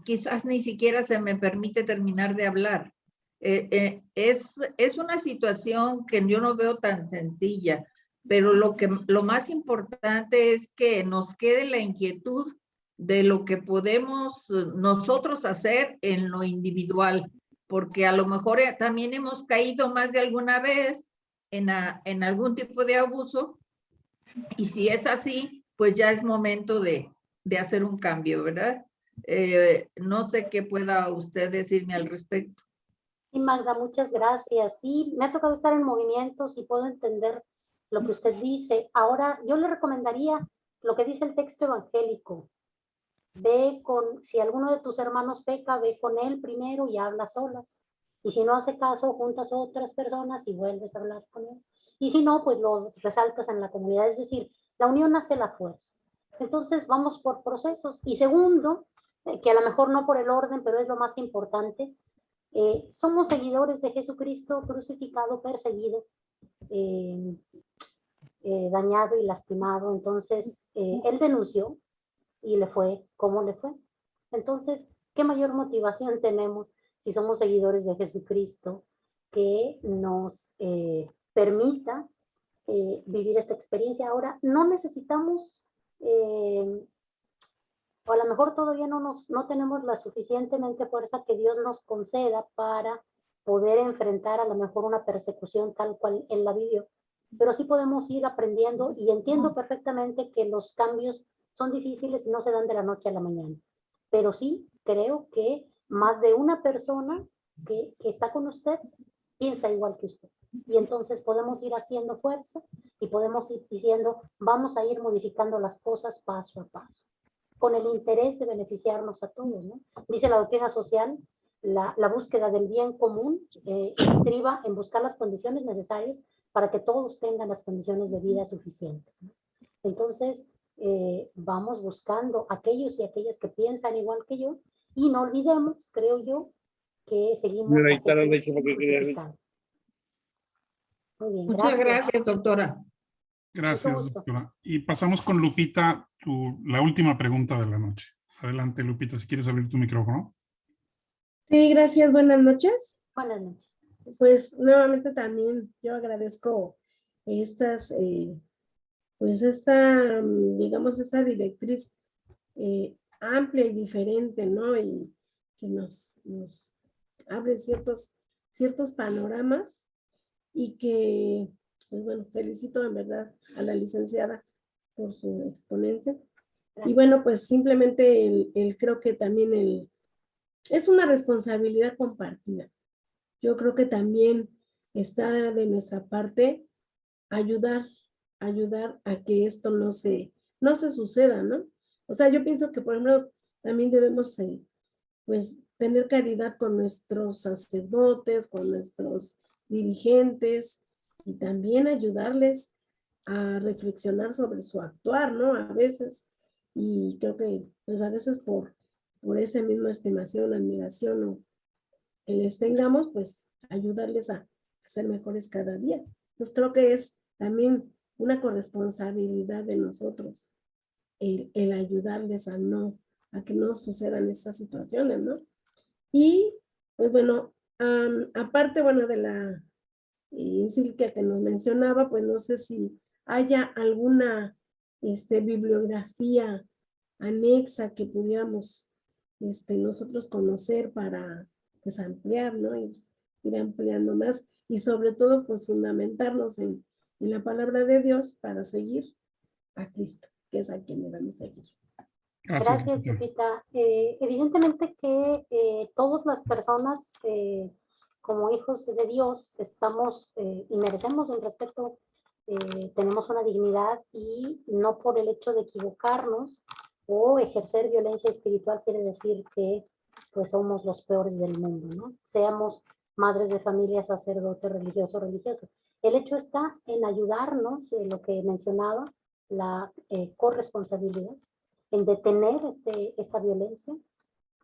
quizás ni siquiera se me permite terminar de hablar. Es una situación que yo no veo tan sencilla, pero lo más importante es que nos quede la inquietud de lo que podemos nosotros hacer en lo individual, porque a lo mejor también hemos caído más de alguna vez en algún tipo de abuso, y si es así, pues ya es momento de hacer un cambio, ¿verdad? No sé qué pueda usted decirme al respecto. Sí, Magda, muchas gracias. Sí, me ha tocado estar en movimientos y puedo entender lo que usted dice. Ahora, yo le recomendaría lo que dice el texto evangélico. Si alguno de tus hermanos peca, ve con él primero y habla solas. Y si no hace caso, juntas a otras personas y vuelves a hablar con él. Y si no, pues los resaltas en la comunidad. Es decir, la unión hace la fuerza. Entonces, vamos por procesos. Y segundo, que a lo mejor no por el orden, pero es lo más importante, somos seguidores de Jesucristo crucificado, perseguido, dañado y lastimado. Entonces, él denunció y le fue como le fue. Entonces, ¿qué mayor motivación tenemos si somos seguidores de Jesucristo que nos permita vivir esta experiencia? Ahora, no necesitamos, o a lo mejor todavía no tenemos la suficientemente fuerza que Dios nos conceda para poder enfrentar a lo mejor una persecución tal cual Él la vivió, pero sí podemos ir aprendiendo y entiendo perfectamente que los cambios son difíciles y no se dan de la noche a la mañana, pero sí creo que más de una persona que está con usted piensa igual que usted, y entonces podemos ir haciendo fuerza y podemos ir diciendo, vamos a ir modificando las cosas paso a paso, con el interés de beneficiarnos a todos, ¿no? Dice la doctrina social, la búsqueda del bien común estriba en buscar las condiciones necesarias para que todos tengan las condiciones de vida suficientes, ¿no? Entonces, vamos buscando aquellos y aquellas que piensan igual que yo, y no olvidemos, creo yo, que seguimos a Jesús crucificado. Muy bien, Muchas gracias, doctora. Gracias, doctora. Y pasamos con Lupita, la última pregunta de la noche. Adelante, Lupita, si quieres abrir tu micrófono. Sí, gracias. Buenas noches. Buenas noches. Pues nuevamente también yo agradezco pues digamos, esta directriz amplia y diferente, ¿no? Y que nos abre ciertos panoramas, y que, pues bueno, felicito en verdad a la licenciada por su exponencia. Gracias. Y bueno, pues simplemente creo que también es una responsabilidad compartida. Yo creo que también está de nuestra parte ayudar a que esto no se suceda, ¿no? O sea, yo pienso que, por ejemplo, también debemos pues tener caridad con nuestros sacerdotes, con nuestros dirigentes y también ayudarles a reflexionar sobre su actuar, ¿no? A veces, y creo que pues a veces por esa misma estimación, admiración o que les tengamos, pues ayudarles a ser mejores cada día. Pues creo que es también una corresponsabilidad de nosotros el ayudarles a que no sucedan estas situaciones, ¿no? Y pues bueno, aparte, bueno, de la encíclica que nos mencionaba, pues no sé si haya alguna bibliografía anexa que pudiéramos nosotros conocer para pues ampliar, ¿no? Ir ampliando más y sobre todo pues fundamentarnos en la palabra de Dios para seguir a Cristo, que es a quien debemos seguir. Gracias, Lupita. Evidentemente que todas las personas como hijos de Dios estamos y merecemos el respeto, tenemos una dignidad y no por el hecho de equivocarnos o ejercer violencia espiritual quiere decir que pues somos los peores del mundo, ¿no? Seamos madres de familia, sacerdotes, religiosos, religiosas. El hecho está en ayudarnos, lo que mencionaba, la corresponsabilidad, en detener esta violencia.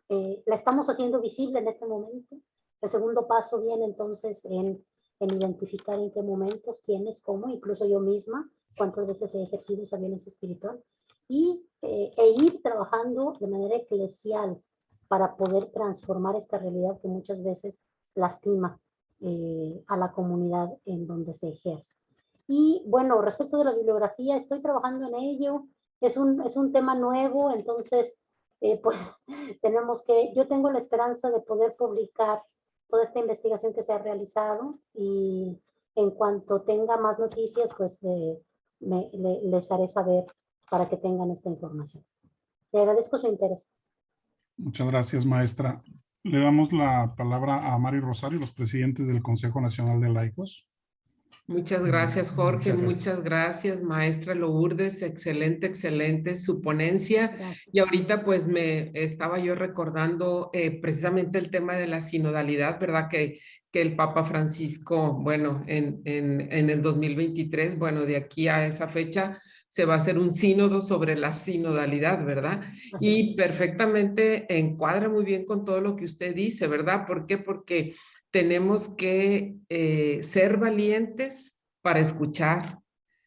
La estamos haciendo visible en este momento. El segundo paso viene entonces en identificar en qué momentos, quiénes, cómo, incluso yo misma, cuántas veces he ejercido esa violencia espiritual, y ir trabajando de manera eclesial para poder transformar esta realidad que muchas veces lastima a la comunidad en donde se ejerce. Y bueno, respecto de la bibliografía, estoy trabajando en ello. Es un tema nuevo, entonces pues yo tengo la esperanza de poder publicar toda esta investigación que se ha realizado y en cuanto tenga más noticias, pues les haré saber para que tengan esta información. Le agradezco su interés. Muchas gracias, maestra. Le damos la palabra a Mari Rosario, los presidentes del Consejo Nacional de Laicos. Muchas gracias, Jorge. Muchas gracias, maestra Lourdes. Excelente, excelente su ponencia. Gracias. Y ahorita pues me estaba yo recordando precisamente el tema de la sinodalidad, ¿verdad? Que el Papa Francisco, bueno, en el 2023, bueno, de aquí a esa fecha se va a hacer un sínodo sobre la sinodalidad, ¿verdad? Y perfectamente encuadra muy bien con todo lo que usted dice, ¿verdad? ¿Por qué? Porque tenemos que ser valientes para escuchar,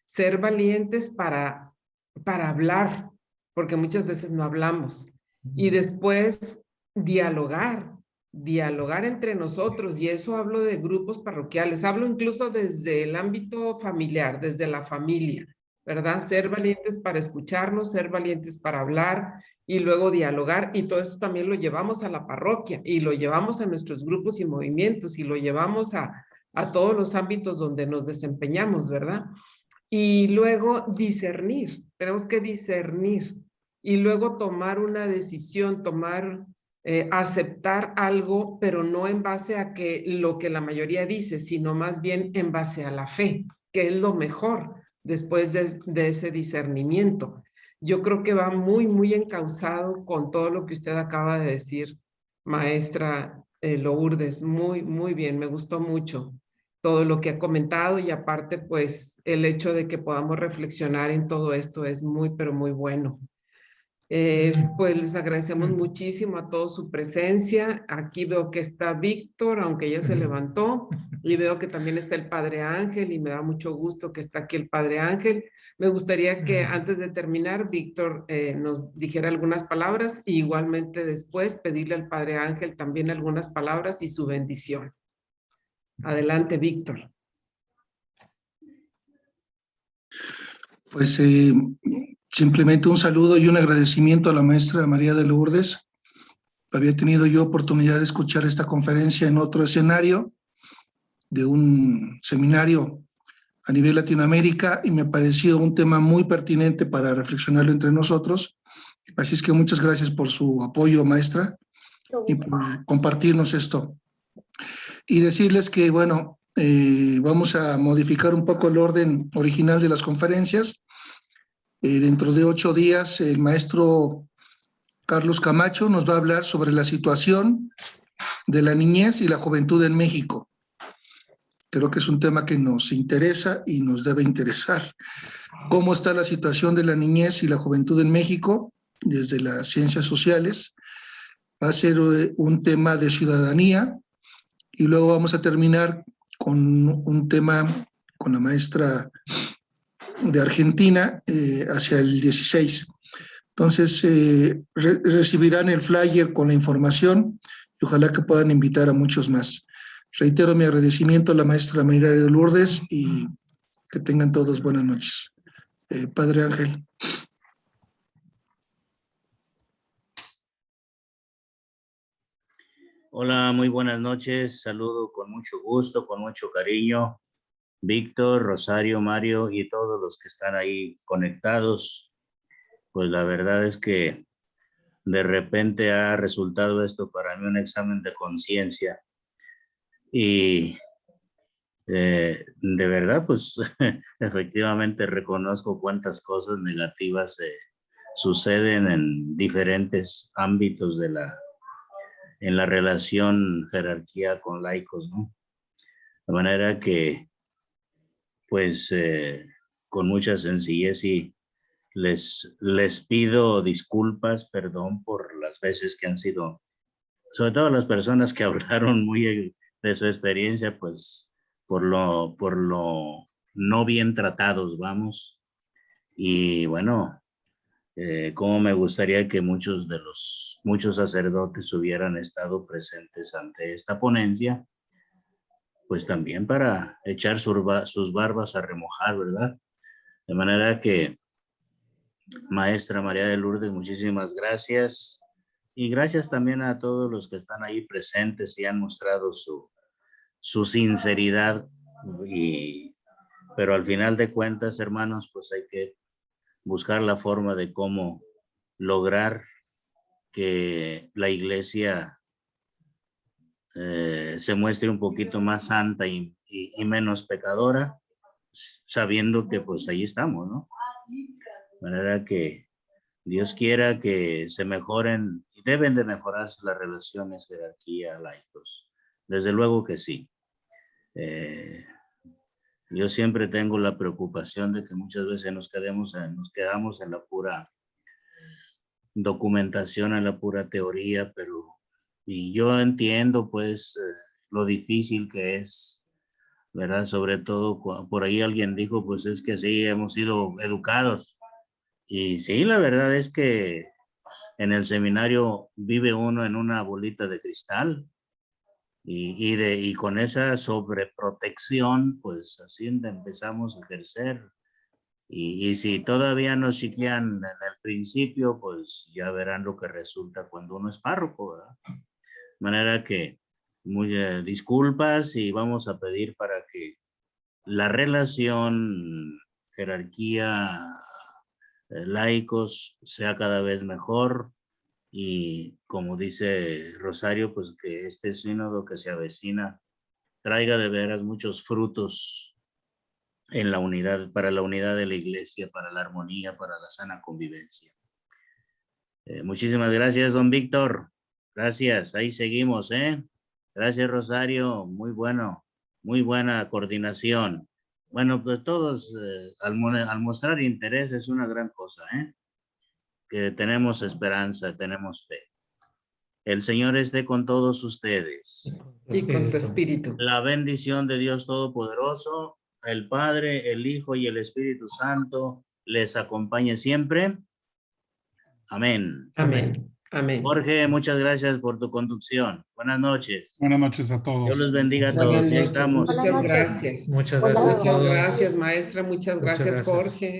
ser valientes para hablar, porque muchas veces no hablamos. Y después dialogar entre nosotros, y eso hablo de grupos parroquiales, hablo incluso desde el ámbito familiar, desde la familia, ¿verdad? Ser valientes para escucharnos, ser valientes para hablar, y luego dialogar, y todo eso también lo llevamos a la parroquia, y lo llevamos a nuestros grupos y movimientos, y lo llevamos a todos los ámbitos donde nos desempeñamos, ¿verdad? Y luego discernir, tenemos que discernir, y luego tomar una decisión, aceptar algo, pero no en base a lo que la mayoría dice, sino más bien en base a la fe, que es lo mejor después de ese discernimiento. Yo creo que va muy, muy encauzado con todo lo que usted acaba de decir, maestra Lourdes. Muy, muy bien, me gustó mucho todo lo que ha comentado, y aparte, pues, el hecho de que podamos reflexionar en todo esto es muy, pero muy bueno. Pues les agradecemos muchísimo a todos su presencia. Aquí veo que está Víctor, aunque ya se levantó, y veo que también está el Padre Ángel, y me da mucho gusto que está aquí el Padre Ángel. Me gustaría que antes de terminar, Víctor nos dijera algunas palabras, y igualmente después pedirle al Padre Ángel también algunas palabras y su bendición. Adelante, Víctor. Pues simplemente un saludo y un agradecimiento a la maestra María de Lourdes. Había tenido yo oportunidad de escuchar esta conferencia en otro escenario de un seminario a nivel Latinoamérica, y me pareció un tema muy pertinente para reflexionarlo entre nosotros. Así es que muchas gracias por su apoyo, maestra, y por compartirnos esto. Y decirles que, bueno, vamos a modificar un poco el orden original de las conferencias. Dentro de 8 días, el maestro Carlos Camacho, nos va a hablar sobre la situación de la niñez y la juventud en México. Creo que es un tema que nos interesa y nos debe interesar. ¿Cómo está la situación de la niñez y la juventud en México desde las ciencias sociales? Va a ser un tema de ciudadanía y luego vamos a terminar con un tema con la maestra de Argentina hacia el 16. Entonces, recibirán el flyer con la información y ojalá que puedan invitar a muchos más. Reitero mi agradecimiento a la maestra María de Lourdes y que tengan todos buenas noches. Padre Ángel. Hola, muy buenas noches. Saludo con mucho gusto, con mucho cariño. Víctor, Rosario, Mario y todos los que están ahí conectados. Pues la verdad es que de repente ha resultado esto para mí un examen de conciencia. Y de verdad, pues efectivamente reconozco cuántas cosas negativas suceden en diferentes ámbitos en la relación jerarquía con laicos, ¿no? De manera que, pues, con mucha sencillez y les pido disculpas, perdón por las veces que han sido, sobre todo las personas que hablaron muy de su experiencia, pues, por lo no bien tratados, vamos. Y bueno, cómo me gustaría que muchos sacerdotes hubieran estado presentes ante esta ponencia, pues también para echar sus barbas a remojar, ¿verdad? De manera que, maestra María de Lourdes, muchísimas gracias. Y gracias también a todos los que están ahí presentes y han mostrado su sinceridad. Pero al final de cuentas, hermanos, pues hay que buscar la forma de cómo lograr que la iglesia se muestre un poquito más santa y menos pecadora, sabiendo que pues ahí estamos, ¿no? De manera que Dios quiera que se mejoren, y deben de mejorarse las relaciones jerarquía laicos. Desde luego que sí. Yo siempre tengo la preocupación de que muchas veces nos quedamos en la pura documentación, en la pura teoría, y yo entiendo pues lo difícil que es, ¿verdad? Sobre todo por ahí alguien dijo, pues es que sí, hemos sido educados. Y sí, la verdad es que en el seminario vive uno en una bolita de cristal. Y con esa sobreprotección, pues así empezamos a ejercer. Y si todavía nos chiquean en el principio, pues ya verán lo que resulta cuando uno es párroco, ¿verdad? De manera que disculpas y vamos a pedir para que la relación jerarquía laicos sea cada vez mejor. Y como dice Rosario, pues que este sínodo que se avecina traiga de veras muchos frutos en la unidad, para la unidad de la iglesia, para la armonía, para la sana convivencia. Muchísimas gracias, don Víctor. Gracias, ahí seguimos, ¿eh? Gracias, Rosario. Muy bueno, muy buena coordinación. Bueno, pues todos al mostrar interés es una gran cosa, ¿eh? Que tenemos esperanza, tenemos fe. El Señor esté con todos ustedes. Y con tu espíritu. La bendición de Dios Todopoderoso, el Padre, el Hijo y el Espíritu Santo les acompañe siempre. Amén. Amén. Amén. Jorge, muchas gracias por tu conducción. Buenas noches. Buenas noches a todos. Dios los bendiga a todos. Buenas Ya noches. estamos. Muchas gracias. Muchas gracias a Muchas todos. gracias, maestra. Muchas gracias, gracias. Jorge.